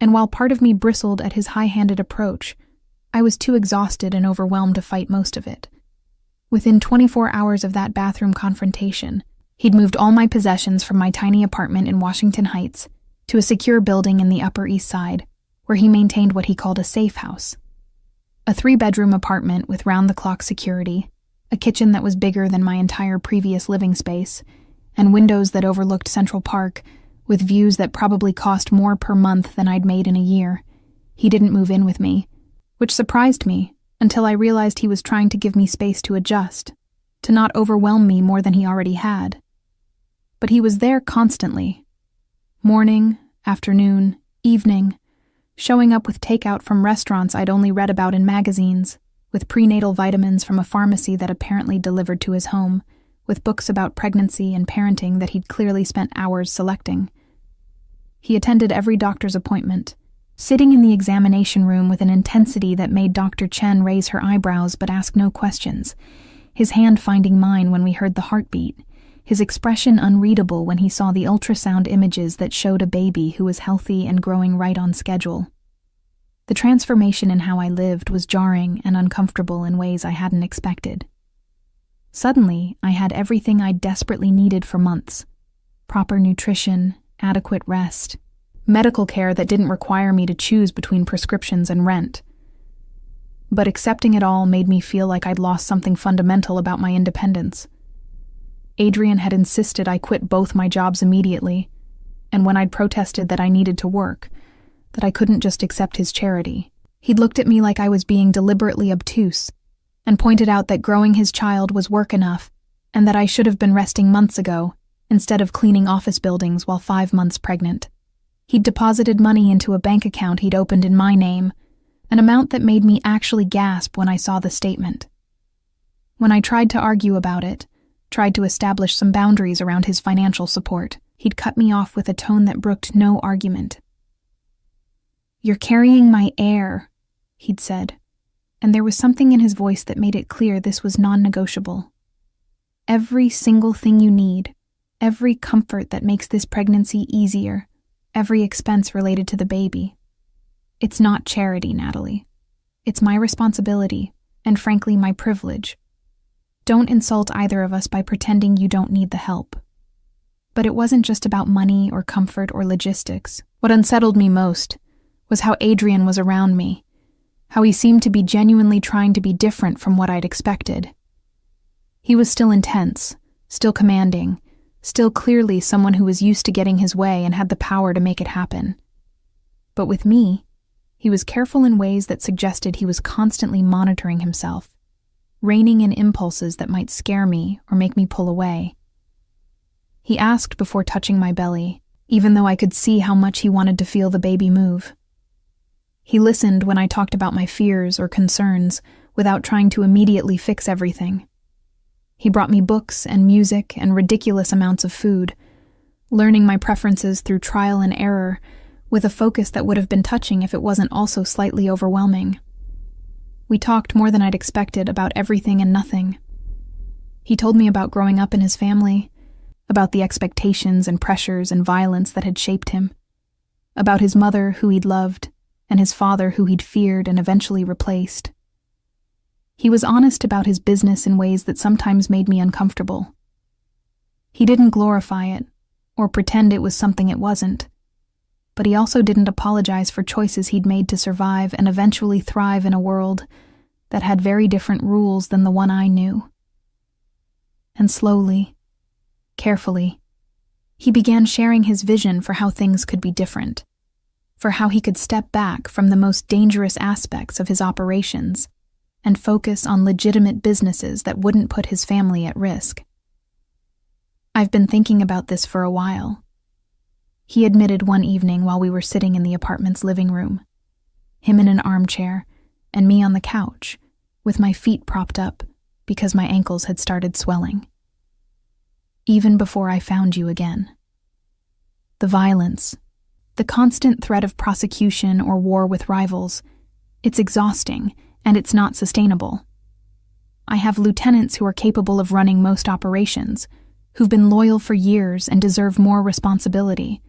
and while part of me bristled at his high-handed approach, I was too exhausted and overwhelmed to fight most of it. Within 24 hours of that bathroom confrontation, he'd moved all my possessions from my tiny apartment in Washington Heights to a secure building in the Upper East Side, where he maintained what he called a safe house. A 3-bedroom apartment with round-the-clock security, a kitchen that was bigger than my entire previous living space, and windows that overlooked Central Park, with views that probably cost more per month than I'd made in a year. He didn't move in with me, which surprised me until I realized he was trying to give me space to adjust, to not overwhelm me more than he already had. But he was there constantly. Morning, afternoon, evening, showing up with takeout from restaurants I'd only read about in magazines, with prenatal vitamins from a pharmacy that apparently delivered to his home, with books about pregnancy and parenting that he'd clearly spent hours selecting. He attended every doctor's appointment, sitting in the examination room with an intensity that made Dr. Chen raise her eyebrows but ask no questions, his hand finding mine when we heard the heartbeat, his expression unreadable when he saw the ultrasound images that showed a baby who was healthy and growing right on schedule. The transformation in how I lived was jarring and uncomfortable in ways I hadn't expected. Suddenly, I had everything I desperately needed for months: proper nutrition, adequate rest, medical care that didn't require me to choose between prescriptions and rent. But accepting it all made me feel like I'd lost something fundamental about my independence. Adrian had insisted I quit both my jobs immediately, and when I'd protested that I needed to work, that I couldn't just accept his charity, he'd looked at me like I was being deliberately obtuse, and pointed out that growing his child was work enough, and that I should have been resting months ago, instead of cleaning office buildings while 5 months pregnant. He'd deposited money into a bank account he'd opened in my name, an amount that made me actually gasp when I saw the statement. When I tried to argue about it, tried to establish some boundaries around his financial support, he'd cut me off with a tone that brooked no argument. "You're carrying my heir," he'd said, and there was something in his voice that made it clear this was non-negotiable. "Every single thing you need, every comfort that makes this pregnancy easier, every expense related to the baby. It's not charity, Natalie. It's my responsibility, and frankly, my privilege. Don't insult either of us by pretending you don't need the help." But it wasn't just about money or comfort or logistics. What unsettled me most was how Adrian was around me, how he seemed to be genuinely trying to be different from what I'd expected. He was still intense, still commanding, still clearly someone who was used to getting his way and had the power to make it happen. But with me, he was careful in ways that suggested he was constantly monitoring himself, reining in impulses that might scare me or make me pull away. He asked before touching my belly, even though I could see how much he wanted to feel the baby move. He listened when I talked about my fears or concerns without trying to immediately fix everything. He brought me books and music and ridiculous amounts of food, learning my preferences through trial and error, with a focus that would have been touching if it wasn't also slightly overwhelming. We talked more than I'd expected about everything and nothing. He told me about growing up in his family, about the expectations and pressures and violence that had shaped him, about his mother who he'd loved, and his father who he'd feared and eventually replaced. He was honest about his business in ways that sometimes made me uncomfortable. He didn't glorify it, or pretend it was something it wasn't, but he also didn't apologize for choices he'd made to survive and eventually thrive in a world that had very different rules than the one I knew. And slowly, carefully, he began sharing his vision for how things could be different, for how he could step back from the most dangerous aspects of his operations and focus on legitimate businesses that wouldn't put his family at risk. I've been thinking about this for a while, he admitted one evening while we were sitting in the apartment's living room, him in an armchair and me on the couch, with my feet propped up because my ankles had started swelling. Even before I found you again. The violence, the constant threat of prosecution or war with rivals, it's exhausting and it's not sustainable. I have lieutenants who are capable of running most operations, who've been loyal for years and deserve more responsibility.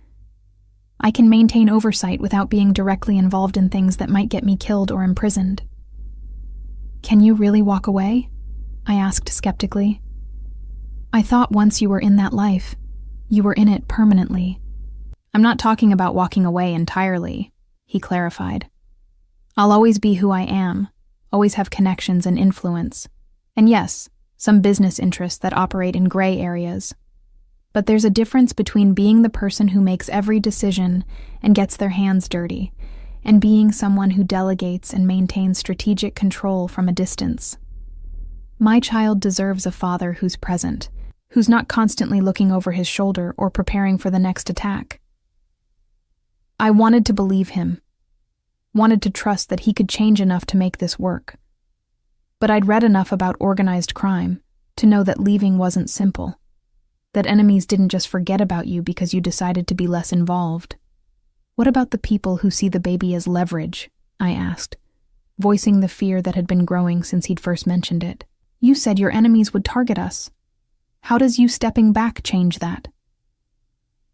I can maintain oversight without being directly involved in things that might get me killed or imprisoned. Can you really walk away? I asked skeptically. I thought once you were in that life, you were in it permanently. I'm not talking about walking away entirely, he clarified. I'll always be who I am, always have connections and influence, and yes, some business interests that operate in gray areas. But there's a difference between being the person who makes every decision and gets their hands dirty, and being someone who delegates and maintains strategic control from a distance. My child deserves a father who's present, who's not constantly looking over his shoulder or preparing for the next attack. I wanted to believe him, wanted to trust that he could change enough to make this work. But I'd read enough about organized crime to know that leaving wasn't simple, that enemies didn't just forget about you because you decided to be less involved. What about the people who see the baby as leverage? I asked, voicing the fear that had been growing since he'd first mentioned it. You said your enemies would target us. How does you stepping back change that?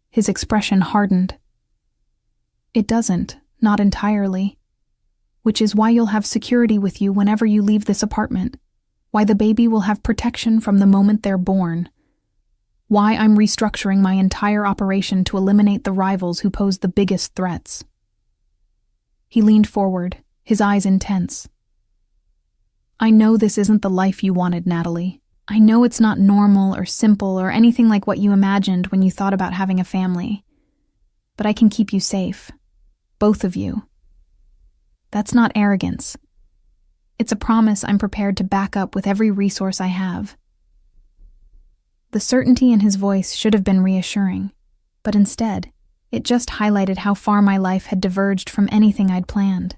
His expression hardened. It doesn't, not entirely. Which is why you'll have security with you whenever you leave this apartment. Why the baby will have protection from the moment they're born. Why I'm restructuring my entire operation to eliminate the rivals who pose the biggest threats. He leaned forward, his eyes intense. I know this isn't the life you wanted, Natalie. I know it's not normal or simple or anything like what you imagined when you thought about having a family. But I can keep you safe. Both of you. That's not arrogance. It's a promise I'm prepared to back up with every resource I have. The certainty in his voice should have been reassuring, but instead, it just highlighted how far my life had diverged from anything I'd planned.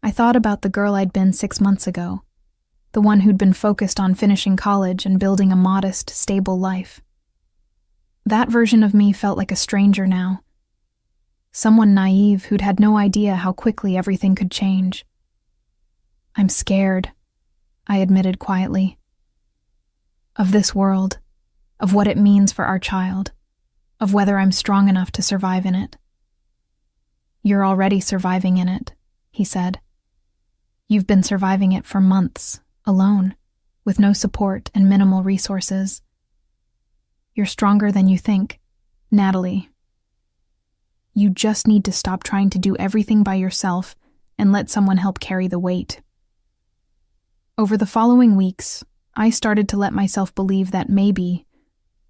I thought about the girl I'd been 6 months ago, the one who'd been focused on finishing college and building a modest, stable life. That version of me felt like a stranger now. Someone naive who'd had no idea how quickly everything could change. I'm scared, I admitted quietly. Of this world, of what it means for our child, of whether I'm strong enough to survive in it. You're already surviving in it, he said. You've been surviving it for months, alone, with no support and minimal resources. You're stronger than you think, Natalie. You just need to stop trying to do everything by yourself and let someone help carry the weight. Over the following weeks, I started to let myself believe that maybe,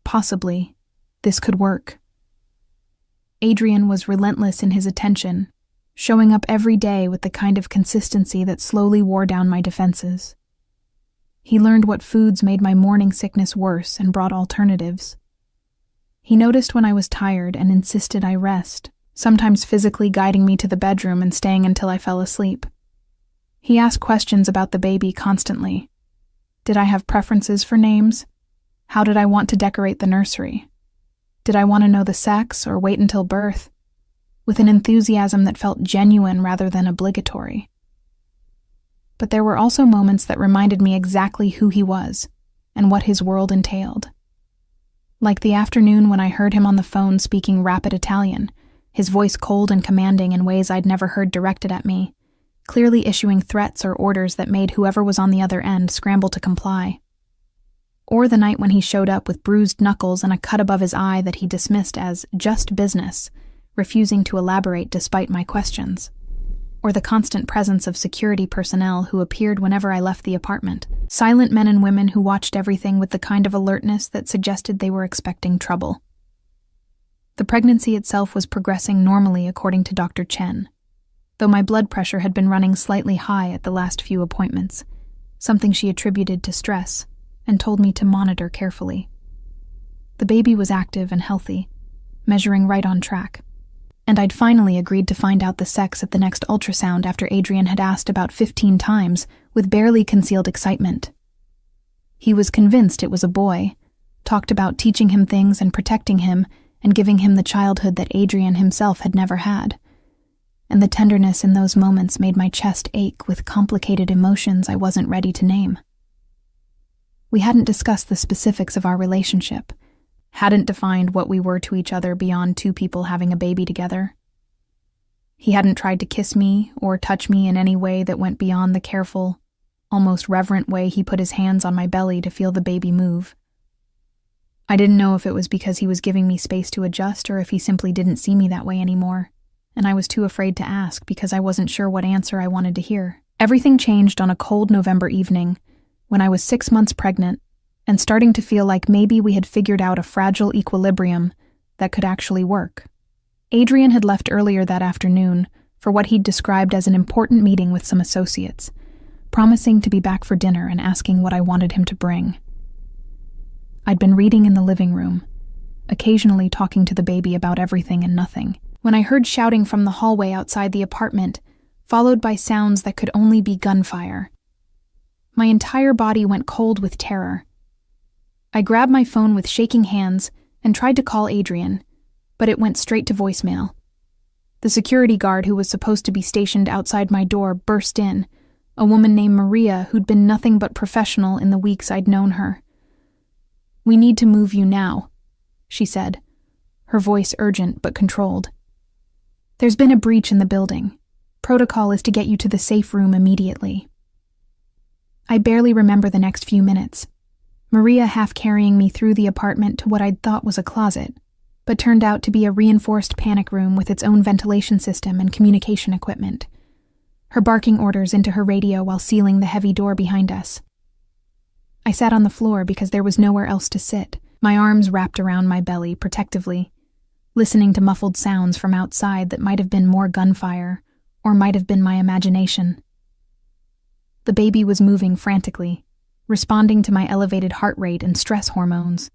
possibly, this could work. Adrian was relentless in his attention, showing up every day with the kind of consistency that slowly wore down my defenses. He learned what foods made my morning sickness worse and brought alternatives. He noticed when I was tired and insisted I rest, sometimes physically guiding me to the bedroom and staying until I fell asleep. He asked questions about the baby constantly. Did I have preferences for names? How did I want to decorate the nursery? Did I want to know the sex or wait until birth? With an enthusiasm that felt genuine rather than obligatory. But there were also moments that reminded me exactly who he was and what his world entailed. Like the afternoon when I heard him on the phone speaking rapid Italian, his voice cold and commanding in ways I'd never heard directed at me, clearly issuing threats or orders that made whoever was on the other end scramble to comply. Or the night when he showed up with bruised knuckles and a cut above his eye that he dismissed as just business, refusing to elaborate despite my questions. Or the constant presence of security personnel who appeared whenever I left the apartment, silent men and women who watched everything with the kind of alertness that suggested they were expecting trouble. The pregnancy itself was progressing normally according to Dr. Chen, though my blood pressure had been running slightly high at the last few appointments, something she attributed to stress, and told me to monitor carefully. The baby was active and healthy, measuring right on track. And I'd finally agreed to find out the sex at the next ultrasound after Adrian had asked about 15 times with barely concealed excitement. He was convinced it was a boy, talked about teaching him things and protecting him and giving him the childhood that Adrian himself had never had. And the tenderness in those moments made my chest ache with complicated emotions I wasn't ready to name. We hadn't discussed the specifics of our relationship, hadn't defined what we were to each other beyond two people having a baby together. He hadn't tried to kiss me or touch me in any way that went beyond the careful, almost reverent way he put his hands on my belly to feel the baby move. I didn't know if it was because he was giving me space to adjust or if he simply didn't see me that way anymore, and I was too afraid to ask because I wasn't sure what answer I wanted to hear. Everything changed on a cold November evening when I was 6 months pregnant and starting to feel like maybe we had figured out a fragile equilibrium that could actually work. Adrian had left earlier that afternoon for what he'd described as an important meeting with some associates, promising to be back for dinner and asking what I wanted him to bring. I'd been reading in the living room, occasionally talking to the baby about everything and nothing, when I heard shouting from the hallway outside the apartment, followed by sounds that could only be gunfire. My entire body went cold with terror. I grabbed my phone with shaking hands and tried to call Adrian, but it went straight to voicemail. The security guard who was supposed to be stationed outside my door burst in, a woman named Maria who'd been nothing but professional in the weeks I'd known her. "We need to move you now," she said, her voice urgent but controlled. "There's been a breach in the building. Protocol is to get you to the safe room immediately." I barely remember the next few minutes. Maria half carrying me through the apartment to what I'd thought was a closet, but turned out to be a reinforced panic room with its own ventilation system and communication equipment. Her barking orders into her radio while sealing the heavy door behind us. I sat on the floor because there was nowhere else to sit, my arms wrapped around my belly protectively, listening to muffled sounds from outside that might have been more gunfire, or might have been my imagination. The baby was moving frantically, responding to my elevated heart rate and stress hormones,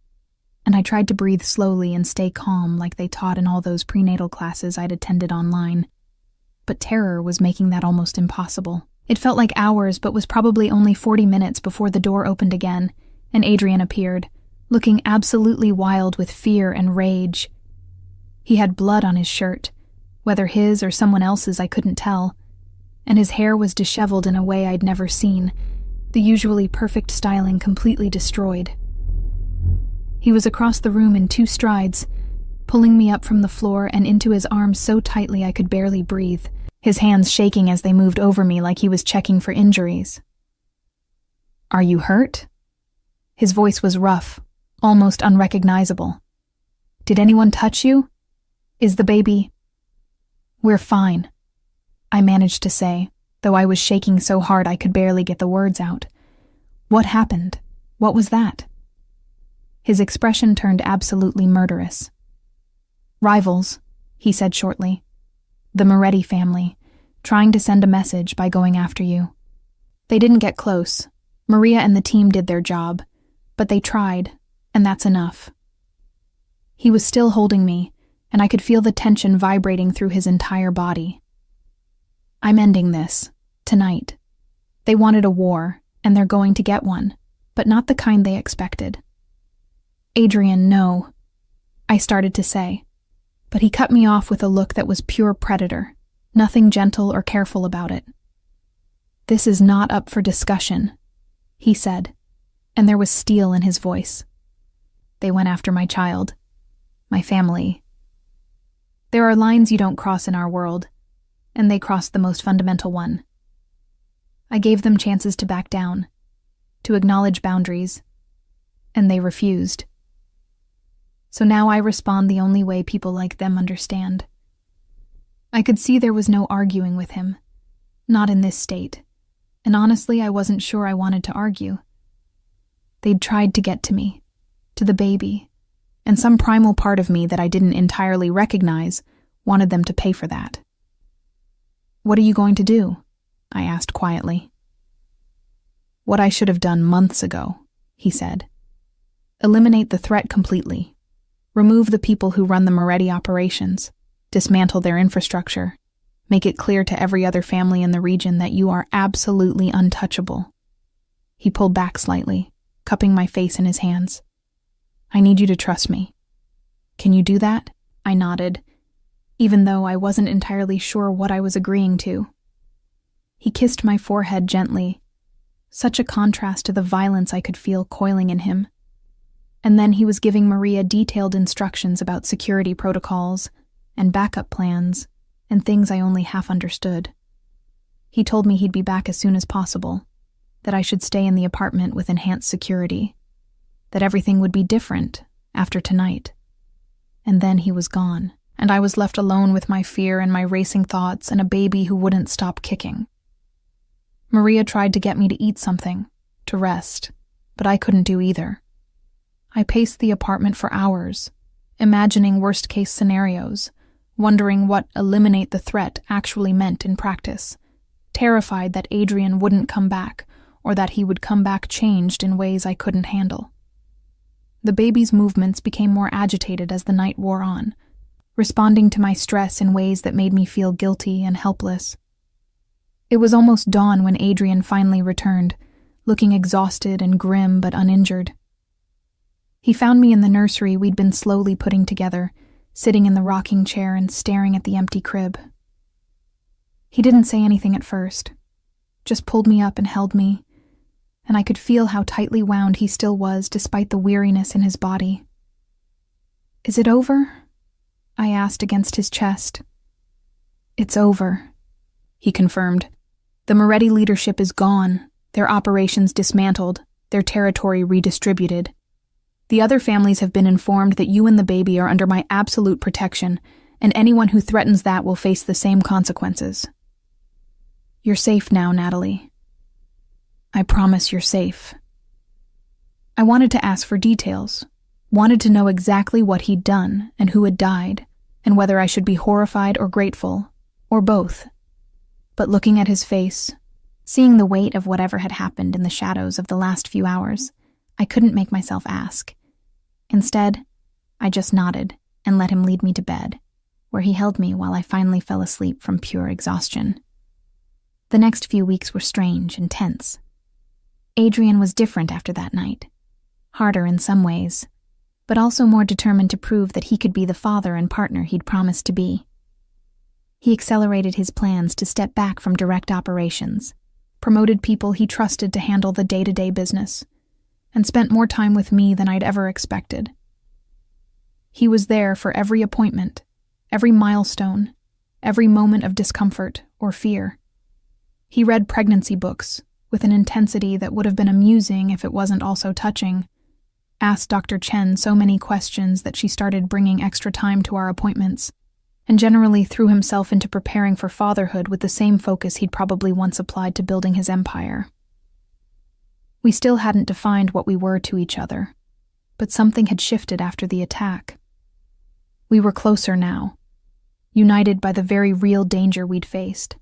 and I tried to breathe slowly and stay calm like they taught in all those prenatal classes I'd attended online. But terror was making that almost impossible. It felt like hours, but was probably only 40 minutes before the door opened again, and Adrian appeared, looking absolutely wild with fear and rage. He had blood on his shirt, whether his or someone else's I couldn't tell, and his hair was disheveled in a way I'd never seen, the usually perfect styling completely destroyed. He was across the room in 2 strides, pulling me up from the floor and into his arms so tightly I could barely breathe, his hands shaking as they moved over me like he was checking for injuries. "Are you hurt?" His voice was rough, almost unrecognizable. "Did anyone touch you? Is the baby..." "We're fine," I managed to say, though I was shaking so hard I could barely get the words out. "What happened? What was that?" His expression turned absolutely murderous. "Rivals," he said shortly. "The Moretti family, trying to send a message by going after you. They didn't get close. Maria and the team did their job, but they tried, and that's enough." He was still holding me, and I could feel the tension vibrating through his entire body. "I'm ending this, tonight. They wanted a war, and they're going to get one, but not the kind they expected." "Adrian, no," I started to say, but he cut me off with a look that was pure predator, nothing gentle or careful about it. "This is not up for discussion," he said, and there was steel in his voice. "They went after my child, my family. There are lines you don't cross in our world, and they crossed the most fundamental one. I gave them chances to back down, to acknowledge boundaries, and they refused. So now I respond the only way people like them understand." I could see there was no arguing with him, not in this state, and honestly I wasn't sure I wanted to argue. They'd tried to get to me, to the baby, and some primal part of me that I didn't entirely recognize wanted them to pay for that. "What are you going to do?" I asked quietly. "What I should have done months ago," he said. "Eliminate the threat completely. Remove the people who run the Moretti operations. Dismantle their infrastructure. Make it clear to every other family in the region that you are absolutely untouchable." He pulled back slightly, cupping my face in his hands. "I need you to trust me. Can you do that?" I nodded, even though I wasn't entirely sure what I was agreeing to. He kissed my forehead gently, such a contrast to the violence I could feel coiling in him. And then he was giving Maria detailed instructions about security protocols and backup plans and things I only half understood. He told me he'd be back as soon as possible, that I should stay in the apartment with enhanced security, that everything would be different after tonight. And then he was gone, and I was left alone with my fear and my racing thoughts and a baby who wouldn't stop kicking. Maria tried to get me to eat something, to rest, but I couldn't do either. I paced the apartment for hours, imagining worst-case scenarios, wondering what eliminate the threat actually meant in practice, terrified that Adrian wouldn't come back or that he would come back changed in ways I couldn't handle. The baby's movements became more agitated as the night wore on, responding to my stress in ways that made me feel guilty and helpless. It was almost dawn when Adrian finally returned, looking exhausted and grim but uninjured. He found me in the nursery we'd been slowly putting together, sitting in the rocking chair and staring at the empty crib. He didn't say anything at first, just pulled me up and held me, and I could feel how tightly wound he still was despite the weariness in his body. "Is it over?" I asked against his chest. "It's over," he confirmed. "The Moretti leadership is gone, their operations dismantled, their territory redistributed. The other families have been informed that you and the baby are under my absolute protection, and anyone who threatens that will face the same consequences. You're safe now, Natalie. I promise you're safe." I wanted to ask for details, wanted to know exactly what he'd done and who had died, and whether I should be horrified or grateful, or both. But looking at his face, seeing the weight of whatever had happened in the shadows of the last few hours, I couldn't make myself ask. Instead, I just nodded and let him lead me to bed, where he held me while I finally fell asleep from pure exhaustion. The next few weeks were strange and tense. Adrian was different after that night, harder in some ways, but also more determined to prove that he could be the father and partner he'd promised to be. He accelerated his plans to step back from direct operations, promoted people he trusted to handle the day-to-day business, and spent more time with me than I'd ever expected. He was there for every appointment, every milestone, every moment of discomfort or fear. He read pregnancy books with an intensity that would have been amusing if it wasn't also touching, asked Dr. Chen so many questions that she started bringing extra time to our appointments, and generally threw himself into preparing for fatherhood with the same focus he'd probably once applied to building his empire. We still hadn't defined what we were to each other, but something had shifted after the attack. We were closer now, united by the very real danger we'd faced,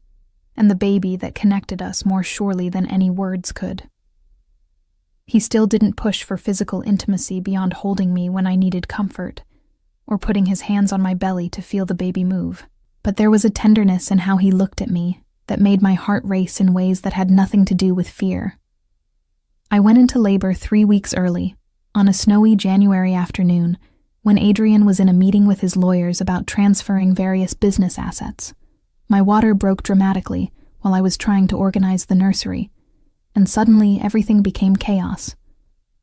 and the baby that connected us more surely than any words could. He still didn't push for physical intimacy beyond holding me when I needed comfort, or putting his hands on my belly to feel the baby move. But there was a tenderness in how he looked at me that made my heart race in ways that had nothing to do with fear. I went into labor 3 weeks early, on a snowy January afternoon, when Adrian was in a meeting with his lawyers about transferring various business assets. My water broke dramatically while I was trying to organize the nursery, and suddenly everything became chaos.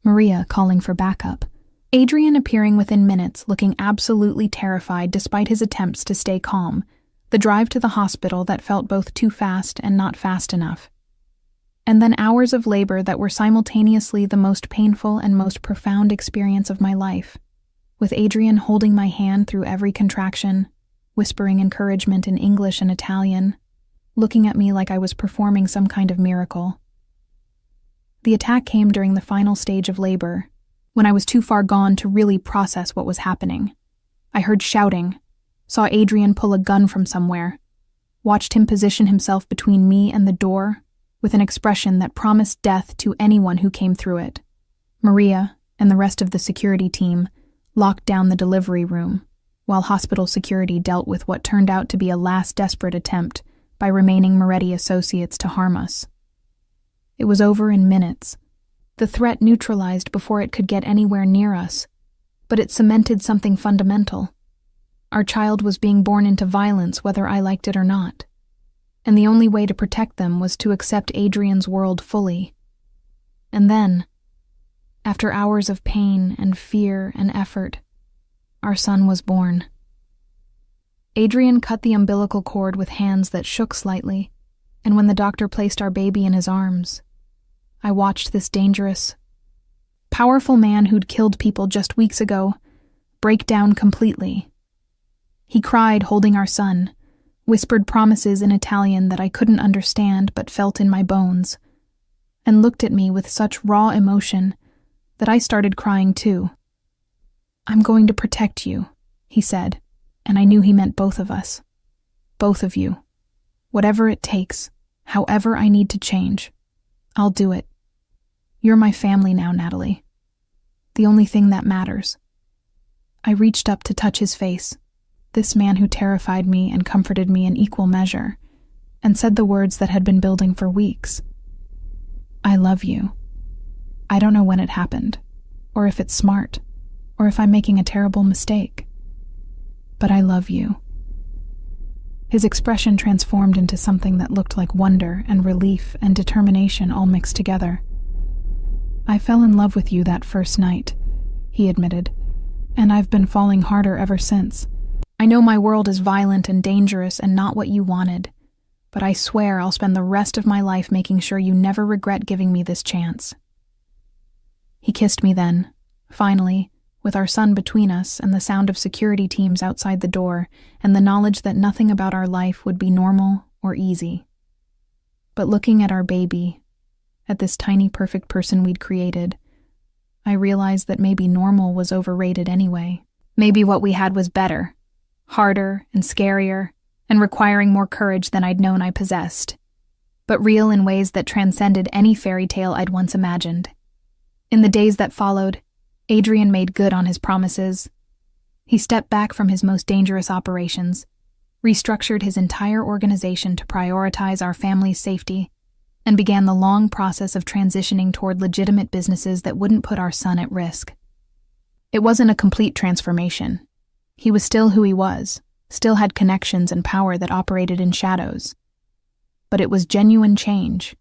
Maria calling for backup. Adrian appearing within minutes, looking absolutely terrified despite his attempts to stay calm. The drive to the hospital that felt both too fast and not fast enough. And then hours of labor that were simultaneously the most painful and most profound experience of my life, with Adrian holding my hand through every contraction, whispering encouragement in English and Italian, looking at me like I was performing some kind of miracle. The attack came during the final stage of labor, when I was too far gone to really process what was happening. I heard shouting, saw Adrian pull a gun from somewhere, watched him position himself between me and the door, with an expression that promised death to anyone who came through it. Maria and the rest of the security team locked down the delivery room, while hospital security dealt with what turned out to be a last desperate attempt by remaining Moretti associates to harm us. It was over in minutes. The threat neutralized before it could get anywhere near us, but it cemented something fundamental. Our child was being born into violence whether I liked it or not, and the only way to protect them was to accept Adrian's world fully. And then, after hours of pain and fear and effort, our son was born. Adrian cut the umbilical cord with hands that shook slightly, and when the doctor placed our baby in his arms, I watched this dangerous, powerful man who'd killed people just weeks ago break down completely. He cried holding our son, whispered promises in Italian that I couldn't understand but felt in my bones, and looked at me with such raw emotion that I started crying too. "I'm going to protect you," he said, and I knew he meant both of us. Both of you. Whatever it takes, however I need to change, I'll do it. You're my family now, Natalie. The only thing that matters. I reached up to touch his face, this man who terrified me and comforted me in equal measure, and said the words that had been building for weeks. I love you. I don't know when it happened, or if it's smart, or if I'm making a terrible mistake. But I love you. His expression transformed into something that looked like wonder and relief and determination all mixed together. I fell in love with you that first night, he admitted, and I've been falling harder ever since. I know my world is violent and dangerous and not what you wanted, but I swear I'll spend the rest of my life making sure you never regret giving me this chance. He kissed me then, finally, with our son between us and the sound of security teams outside the door and the knowledge that nothing about our life would be normal or easy. But looking at our baby, at this tiny perfect person we'd created, I realized that maybe normal was overrated anyway. Maybe what we had was better, harder and scarier, and requiring more courage than I'd known I possessed, but real in ways that transcended any fairy tale I'd once imagined. In the days that followed, Adrian made good on his promises. He stepped back from his most dangerous operations, restructured his entire organization to prioritize our family's safety, and began the long process of transitioning toward legitimate businesses that wouldn't put our son at risk. It wasn't a complete transformation. He was still who he was, still had connections and power that operated in shadows. But it was genuine change,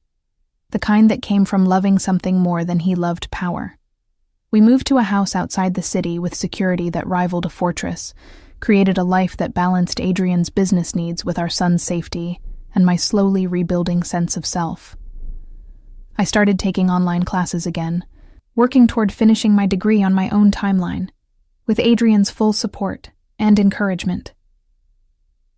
the kind that came from loving something more than he loved power. We moved to a house outside the city with security that rivaled a fortress, created a life that balanced Adrian's business needs with our son's safety and my slowly rebuilding sense of self. I started taking online classes again, working toward finishing my degree on my own timeline, with Adrian's full support and encouragement.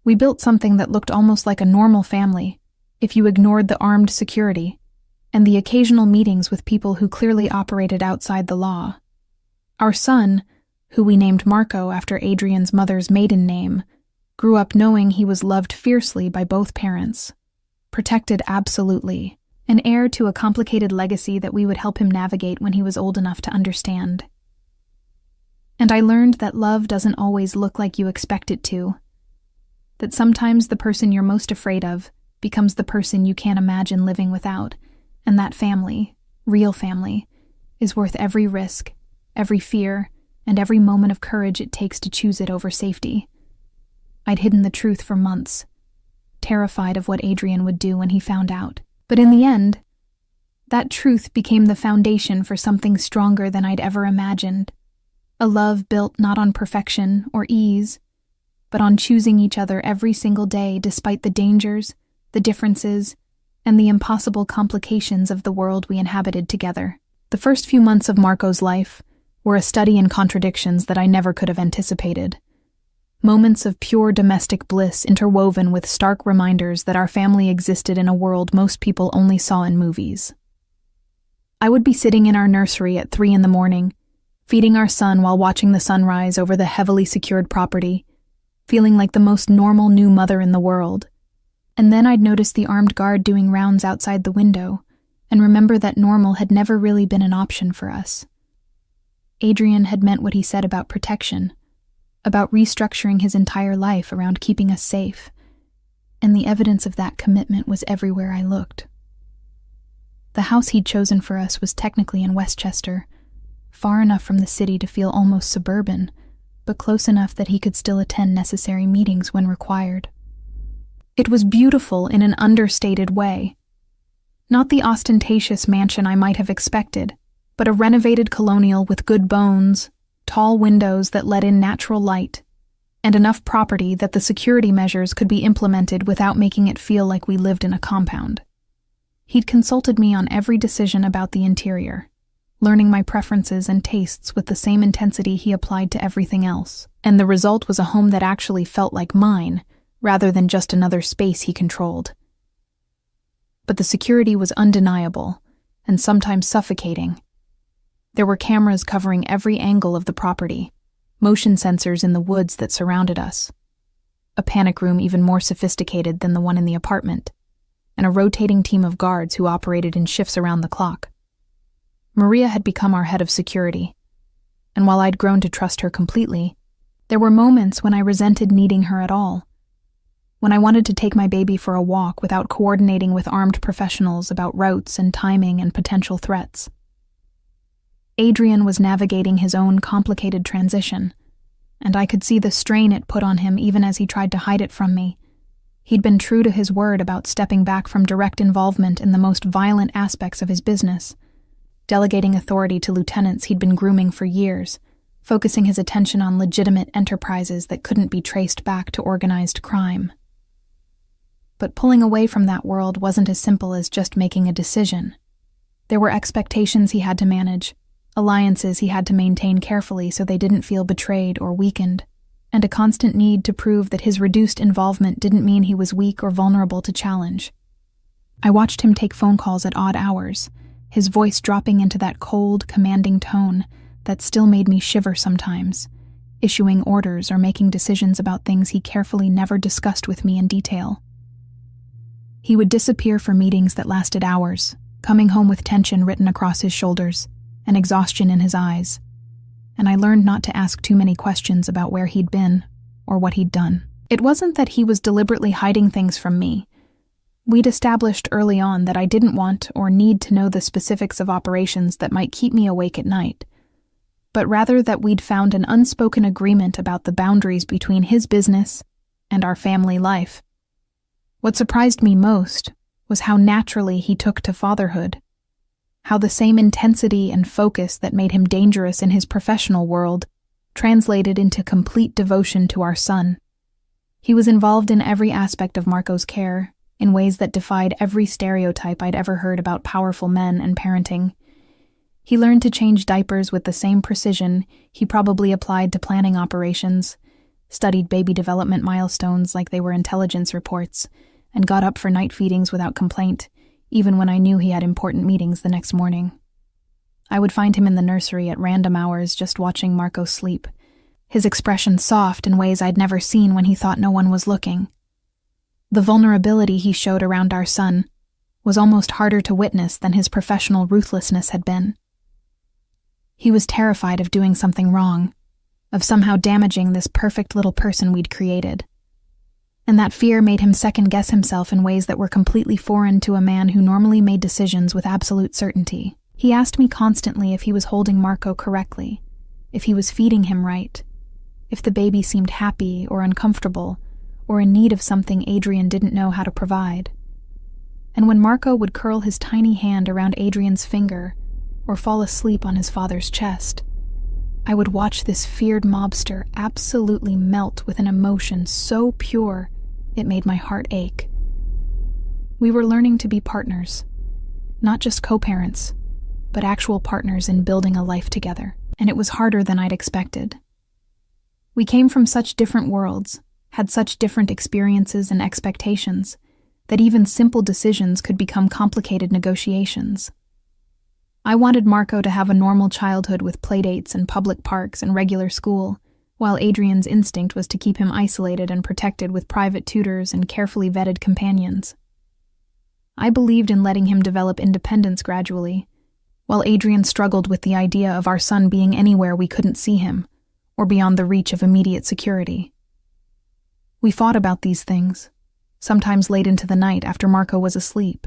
We built something that looked almost like a normal family, if you ignored the armed security and the occasional meetings with people who clearly operated outside the law. Our son, who we named Marco after Adrian's mother's maiden name, grew up knowing he was loved fiercely by both parents, protected absolutely, an heir to a complicated legacy that we would help him navigate when he was old enough to understand. And I learned that love doesn't always look like you expect it to, that sometimes the person you're most afraid of becomes the person you can't imagine living without, and that family, real family, is worth every risk, every fear, and every moment of courage it takes to choose it over safety. I'd hidden the truth for months, terrified of what Adrian would do when he found out. But in the end, that truth became the foundation for something stronger than I'd ever imagined. A love built not on perfection or ease, but on choosing each other every single day despite the dangers, the differences, and the impossible complications of the world we inhabited together. The first few months of Marco's life were a study in contradictions that I never could have anticipated. Moments of pure domestic bliss interwoven with stark reminders that our family existed in a world most people only saw in movies. I would be sitting in our nursery at 3 a.m, feeding our son while watching the sunrise over the heavily secured property, feeling like the most normal new mother in the world. And then I'd notice the armed guard doing rounds outside the window, and remember that normal had never really been an option for us. Adrian had meant what he said about protection, about restructuring his entire life around keeping us safe, and the evidence of that commitment was everywhere I looked. The house he'd chosen for us was technically in Westchester, far enough from the city to feel almost suburban, but close enough that he could still attend necessary meetings when required. It was beautiful in an understated way. Not the ostentatious mansion I might have expected, but a renovated colonial with good bones, tall windows that let in natural light, and enough property that the security measures could be implemented without making it feel like we lived in a compound. He'd consulted me on every decision about the interior, learning my preferences and tastes with the same intensity he applied to everything else, and the result was a home that actually felt like mine, rather than just another space he controlled. But the security was undeniable, and sometimes suffocating. There were cameras covering every angle of the property, motion sensors in the woods that surrounded us, a panic room even more sophisticated than the one in the apartment, and a rotating team of guards who operated in shifts around the clock. Maria had become our head of security, and while I'd grown to trust her completely, there were moments when I resented needing her at all. When I wanted to take my baby for a walk without coordinating with armed professionals about routes and timing and potential threats. Adrian was navigating his own complicated transition, and I could see the strain it put on him even as he tried to hide it from me. He'd been true to his word about stepping back from direct involvement in the most violent aspects of his business, delegating authority to lieutenants he'd been grooming for years, focusing his attention on legitimate enterprises that couldn't be traced back to organized crime. But pulling away from that world wasn't as simple as just making a decision. There were expectations he had to manage, alliances he had to maintain carefully so they didn't feel betrayed or weakened, and a constant need to prove that his reduced involvement didn't mean he was weak or vulnerable to challenge. I watched him take phone calls at odd hours, his voice dropping into that cold, commanding tone that still made me shiver sometimes, issuing orders or making decisions about things he carefully never discussed with me in detail. He would disappear for meetings that lasted hours, coming home with tension written across his shoulders and exhaustion in his eyes, and I learned not to ask too many questions about where he'd been or what he'd done. It wasn't that he was deliberately hiding things from me. We'd established early on that I didn't want or need to know the specifics of operations that might keep me awake at night, but rather that we'd found an unspoken agreement about the boundaries between his business and our family life. What surprised me most was how naturally he took to fatherhood, how the same intensity and focus that made him dangerous in his professional world translated into complete devotion to our son. He was involved in every aspect of Marco's care, in ways that defied every stereotype I'd ever heard about powerful men and parenting. He learned to change diapers with the same precision he probably applied to planning operations, studied baby development milestones like they were intelligence reports, and got up for night feedings without complaint, even when I knew he had important meetings the next morning. I would find him in the nursery at random hours just watching Marco sleep, his expression soft in ways I'd never seen when he thought no one was looking. The vulnerability he showed around our son was almost harder to witness than his professional ruthlessness had been. He was terrified of doing something wrong, of somehow damaging this perfect little person we'd created. And that fear made him second-guess himself in ways that were completely foreign to a man who normally made decisions with absolute certainty. He asked me constantly if he was holding Marco correctly, if he was feeding him right, if the baby seemed happy or uncomfortable, or in need of something Adrian didn't know how to provide. And when Marco would curl his tiny hand around Adrian's finger or fall asleep on his father's chest, I would watch this feared mobster absolutely melt with an emotion so pure it made my heart ache. We were learning to be partners, not just co-parents, but actual partners in building a life together, and it was harder than I'd expected. We came from such different worlds, had such different experiences and expectations, that even simple decisions could become complicated negotiations. I wanted Marco to have a normal childhood with playdates and public parks and regular school, while Adrian's instinct was to keep him isolated and protected with private tutors and carefully vetted companions. I believed in letting him develop independence gradually, while Adrian struggled with the idea of our son being anywhere we couldn't see him, or beyond the reach of immediate security. We fought about these things, sometimes late into the night after Marco was asleep.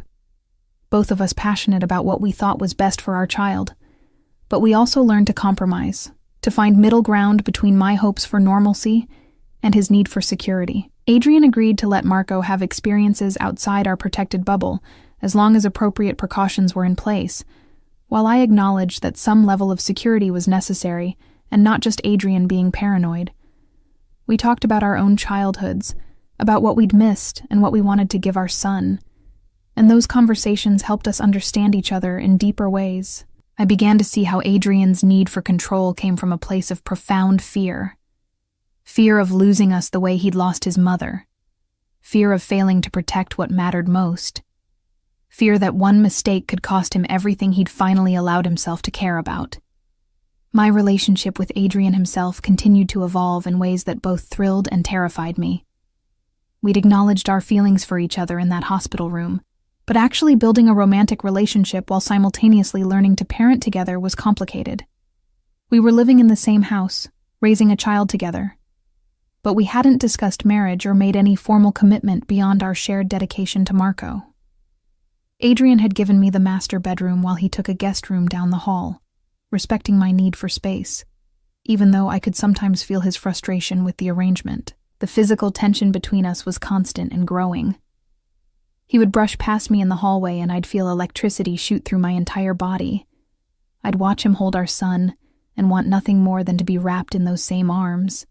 Both of us passionate about what we thought was best for our child, but we also learned to compromise, to find middle ground between my hopes for normalcy and his need for security. Adrian agreed to let Marco have experiences outside our protected bubble as long as appropriate precautions were in place, while I acknowledged that some level of security was necessary and not just Adrian being paranoid. We talked about our own childhoods, about what we'd missed and what we wanted to give our son, and those conversations helped us understand each other in deeper ways. I began to see how Adrian's need for control came from a place of profound fear. Fear of losing us the way he'd lost his mother. Fear of failing to protect what mattered most. Fear that one mistake could cost him everything he'd finally allowed himself to care about. My relationship with Adrian himself continued to evolve in ways that both thrilled and terrified me. We'd acknowledged our feelings for each other in that hospital room, but actually building a romantic relationship while simultaneously learning to parent together was complicated. We were living in the same house, raising a child together, but we hadn't discussed marriage or made any formal commitment beyond our shared dedication to Marco. Adrian had given me the master bedroom while he took a guest room down the hall, respecting my need for space, even though I could sometimes feel his frustration with the arrangement. The physical tension between us was constant and growing. He would brush past me in the hallway and I'd feel electricity shoot through my entire body. I'd watch him hold our son and want nothing more than to be wrapped in those same arms.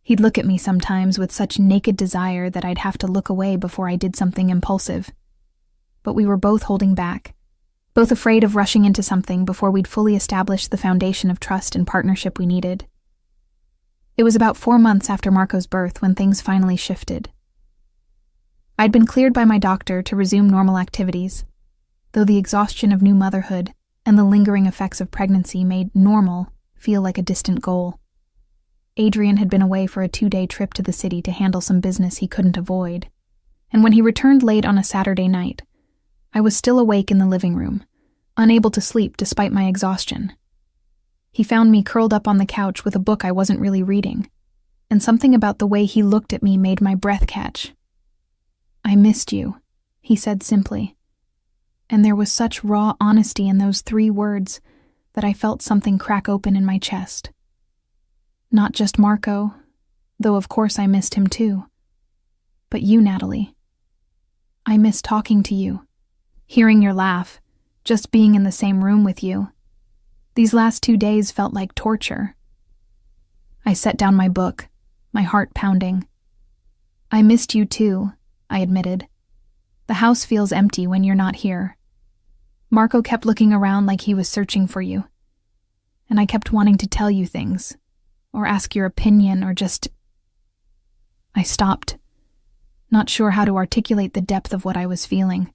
He'd look at me sometimes with such naked desire that I'd have to look away before I did something impulsive. But we were both holding back, both afraid of rushing into something before we'd fully established the foundation of trust and partnership we needed. It was about 4 months after Marco's birth when things finally shifted. I'd been cleared by my doctor to resume normal activities, though the exhaustion of new motherhood and the lingering effects of pregnancy made normal feel like a distant goal. Adrian had been away for a 2-day trip to the city to handle some business he couldn't avoid, and when he returned late on a Saturday night, I was still awake in the living room, unable to sleep despite my exhaustion. He found me curled up on the couch with a book I wasn't really reading, and something about the way he looked at me made my breath catch. "I missed you," he said simply, and there was such raw honesty in those 3 words that I felt something crack open in my chest. Not just Marco, though of course I missed him too, but you, Natalie. I miss talking to you, hearing your laugh, just being in the same room with you. These last 2 days felt like torture. I set down my book, my heart pounding. "I missed you too," I admitted. "The house feels empty when you're not here. Marco kept looking around like he was searching for you, and I kept wanting to tell you things, or ask your opinion, or just... I stopped, not sure how to articulate the depth of what I was feeling.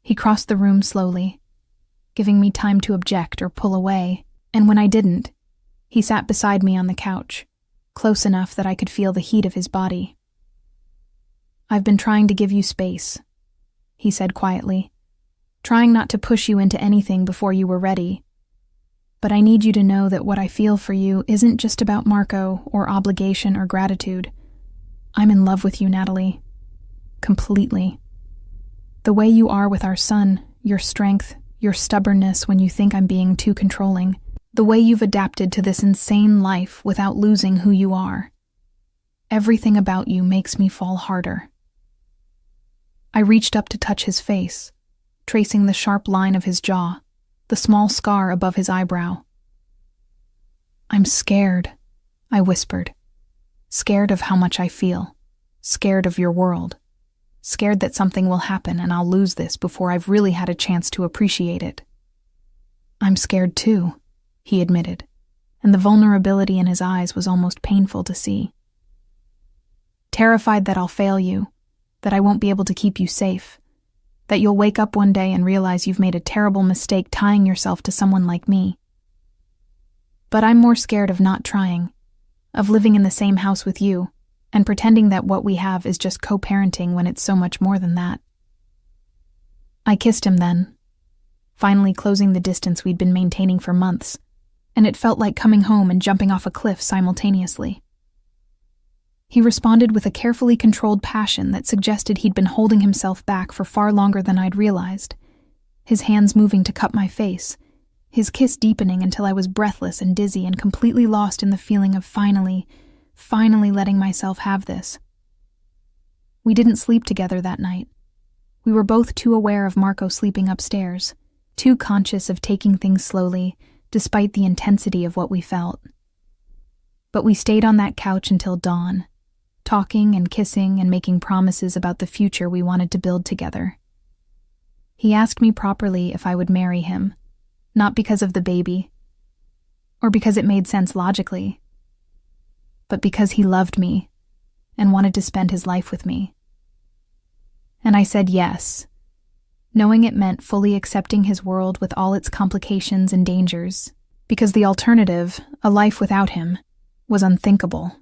He crossed the room slowly, giving me time to object or pull away, and when I didn't, he sat beside me on the couch, close enough that I could feel the heat of his body. "I've been trying to give you space," he said quietly, "trying not to push you into anything before you were ready. But I need you to know that what I feel for you isn't just about Marco or obligation or gratitude. I'm in love with you, Natalie. Completely. The way you are with our son, your strength, your stubbornness when you think I'm being too controlling, the way you've adapted to this insane life without losing who you are. Everything about you makes me fall harder." I reached up to touch his face, tracing the sharp line of his jaw, the small scar above his eyebrow. "I'm scared," I whispered. "Scared of how much I feel. Scared of your world. Scared that something will happen and I'll lose this before I've really had a chance to appreciate it." "I'm scared too," he admitted, and the vulnerability in his eyes was almost painful to see. "Terrified that I'll fail you, that I won't be able to keep you safe, that you'll wake up one day and realize you've made a terrible mistake tying yourself to someone like me. But I'm more scared of not trying, of living in the same house with you, and pretending that what we have is just co-parenting when it's so much more than that." I kissed him then, finally closing the distance we'd been maintaining for months, and it felt like coming home and jumping off a cliff simultaneously. He responded with a carefully controlled passion that suggested he'd been holding himself back for far longer than I'd realized, his hands moving to cup my face, his kiss deepening until I was breathless and dizzy and completely lost in the feeling of finally letting myself have this. We didn't sleep together that night. We were both too aware of Marco sleeping upstairs, too conscious of taking things slowly, despite the intensity of what we felt. But we stayed on that couch until dawn, talking and kissing and making promises about the future we wanted to build together. He asked me properly if I would marry him, not because of the baby, or because it made sense logically, but because he loved me and wanted to spend his life with me. And I said yes, knowing it meant fully accepting his world with all its complications and dangers, because the alternative, a life without him, was unthinkable.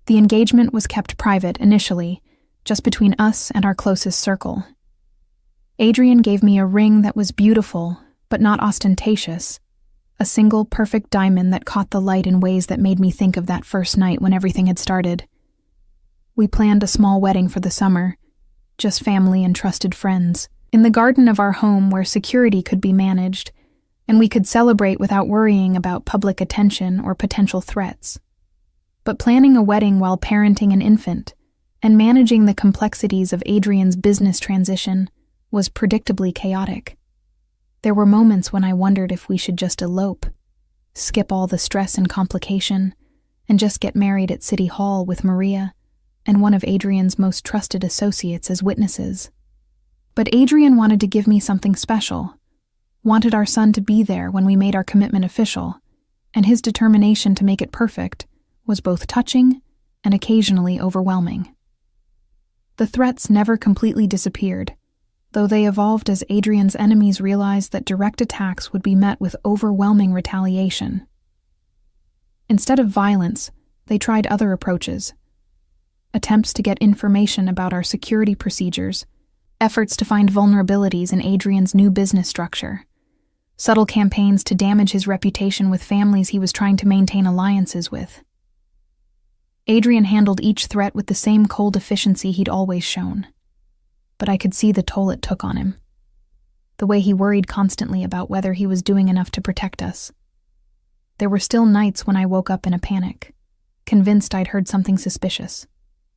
The engagement was kept private initially, just between us and our closest circle. Adrian gave me a ring that was beautiful, but not ostentatious, a single perfect diamond that caught the light in ways that made me think of that first night when everything had started. We planned a small wedding for the summer, just family and trusted friends, in the garden of our home where security could be managed, and we could celebrate without worrying about public attention or potential threats. But planning a wedding while parenting an infant and managing the complexities of Adrian's business transition was predictably chaotic. There were moments when I wondered if we should just elope, skip all the stress and complication, and just get married at City Hall with Maria and one of Adrian's most trusted associates as witnesses. But Adrian wanted to give me something special, wanted our son to be there when we made our commitment official, and his determination to make it perfect was both touching and occasionally overwhelming. The threats never completely disappeared, though they evolved as Adrian's enemies realized that direct attacks would be met with overwhelming retaliation. Instead of violence, they tried other approaches. Attempts to get information about our security procedures, efforts to find vulnerabilities in Adrian's new business structure, subtle campaigns to damage his reputation with families he was trying to maintain alliances with. Adrian handled each threat with the same cold efficiency he'd always shown. But I could see the toll it took on him. The way he worried constantly about whether he was doing enough to protect us. There were still nights when I woke up in a panic, convinced I'd heard something suspicious,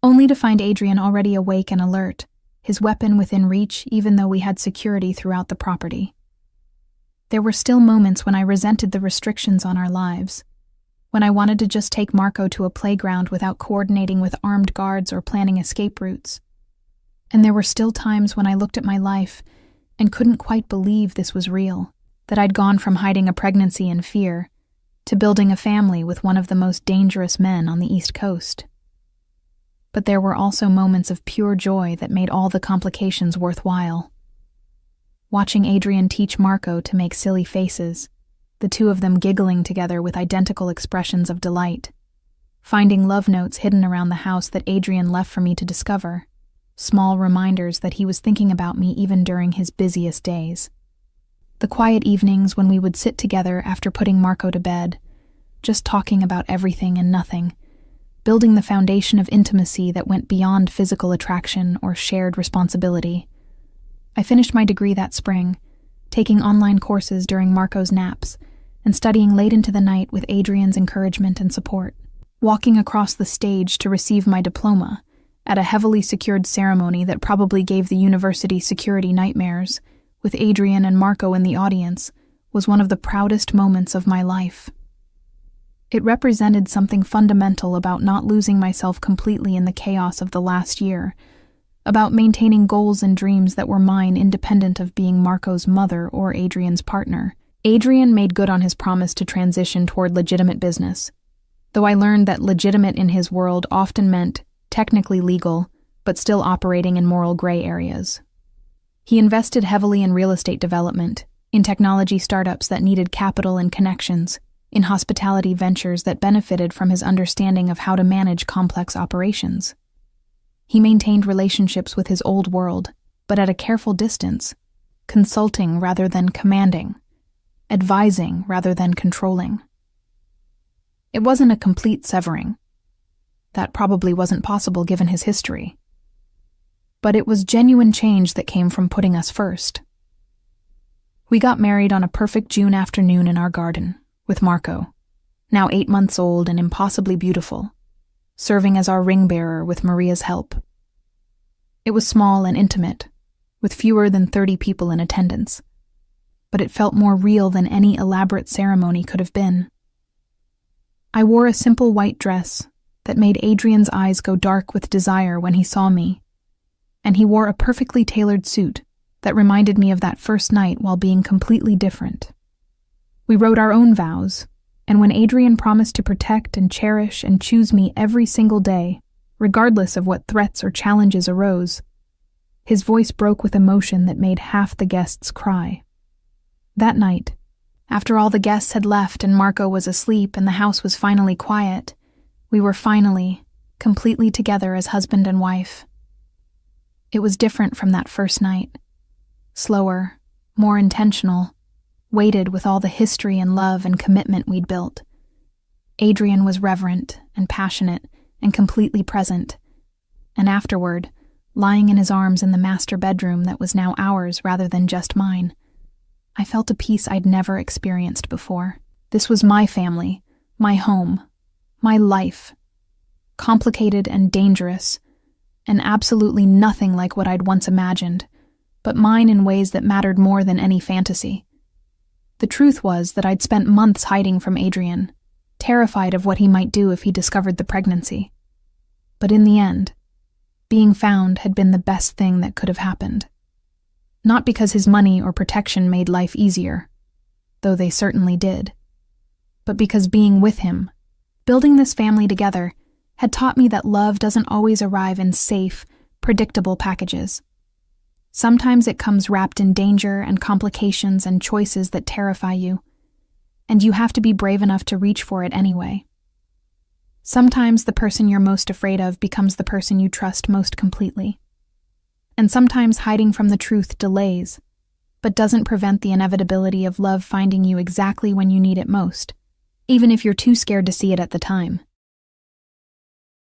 only to find Adrian already awake and alert, his weapon within reach even though we had security throughout the property. There were still moments when I resented the restrictions on our lives, when I wanted to just take Marco to a playground without coordinating with armed guards or planning escape routes. And there were still times when I looked at my life and couldn't quite believe this was real, that I'd gone from hiding a pregnancy in fear to building a family with one of the most dangerous men on the East Coast. But there were also moments of pure joy that made all the complications worthwhile. Watching Adrian teach Marco to make silly faces, the two of them giggling together with identical expressions of delight. Finding love notes hidden around the house that Adrian left for me to discover, small reminders that he was thinking about me even during his busiest days. The quiet evenings when we would sit together after putting Marco to bed, just talking about everything and nothing, building the foundation of intimacy that went beyond physical attraction or shared responsibility. I finished my degree that spring, taking online courses during Marco's naps and studying late into the night with Adrian's encouragement and support. Walking across the stage to receive my diploma at a heavily secured ceremony that probably gave the university security nightmares, with Adrian and Marco in the audience, was one of the proudest moments of my life. It represented something fundamental about not losing myself completely in the chaos of the last year, about maintaining goals and dreams that were mine independent of being Marco's mother or Adrian's partner. Adrian made good on his promise to transition toward legitimate business, though I learned that legitimate in his world often meant technically legal, but still operating in moral gray areas. He invested heavily in real estate development, in technology startups that needed capital and connections, in hospitality ventures that benefited from his understanding of how to manage complex operations. He maintained relationships with his old world, but at a careful distance, consulting rather than commanding, advising rather than controlling. It wasn't a complete severing. That probably wasn't possible given his history. But it was genuine change that came from putting us first. We got married on a perfect June afternoon in our garden, with Marco, now 8 months old and impossibly beautiful, serving as our ring bearer with Maria's help. It was small and intimate, with fewer than 30 people in attendance, but it felt more real than any elaborate ceremony could have been. I wore a simple white dress that made Adrian's eyes go dark with desire when he saw me, and he wore a perfectly tailored suit that reminded me of that first night while being completely different. We wrote our own vows, and when Adrian promised to protect and cherish and choose me every single day, regardless of what threats or challenges arose, his voice broke with emotion that made half the guests cry. That night, after all the guests had left and Marco was asleep and the house was finally quiet, we were finally, completely together as husband and wife. It was different from that first night. Slower, more intentional, weighted with all the history and love and commitment we'd built. Adrian was reverent and passionate and completely present, and afterward, lying in his arms in the master bedroom that was now ours rather than just mine, I felt a peace I'd never experienced before. This was my family, my home, my life. Complicated and dangerous, and absolutely nothing like what I'd once imagined, but mine in ways that mattered more than any fantasy. The truth was that I'd spent months hiding from Adrian, terrified of what he might do if he discovered the pregnancy. But in the end, being found had been the best thing that could have happened. Not because his money or protection made life easier, though they certainly did, but because being with him, building this family together, had taught me that love doesn't always arrive in safe, predictable packages. Sometimes it comes wrapped in danger and complications and choices that terrify you, and you have to be brave enough to reach for it anyway. Sometimes the person you're most afraid of becomes the person you trust most completely. And sometimes hiding from the truth delays, but doesn't prevent the inevitability of love finding you exactly when you need it most, even if you're too scared to see it at the time.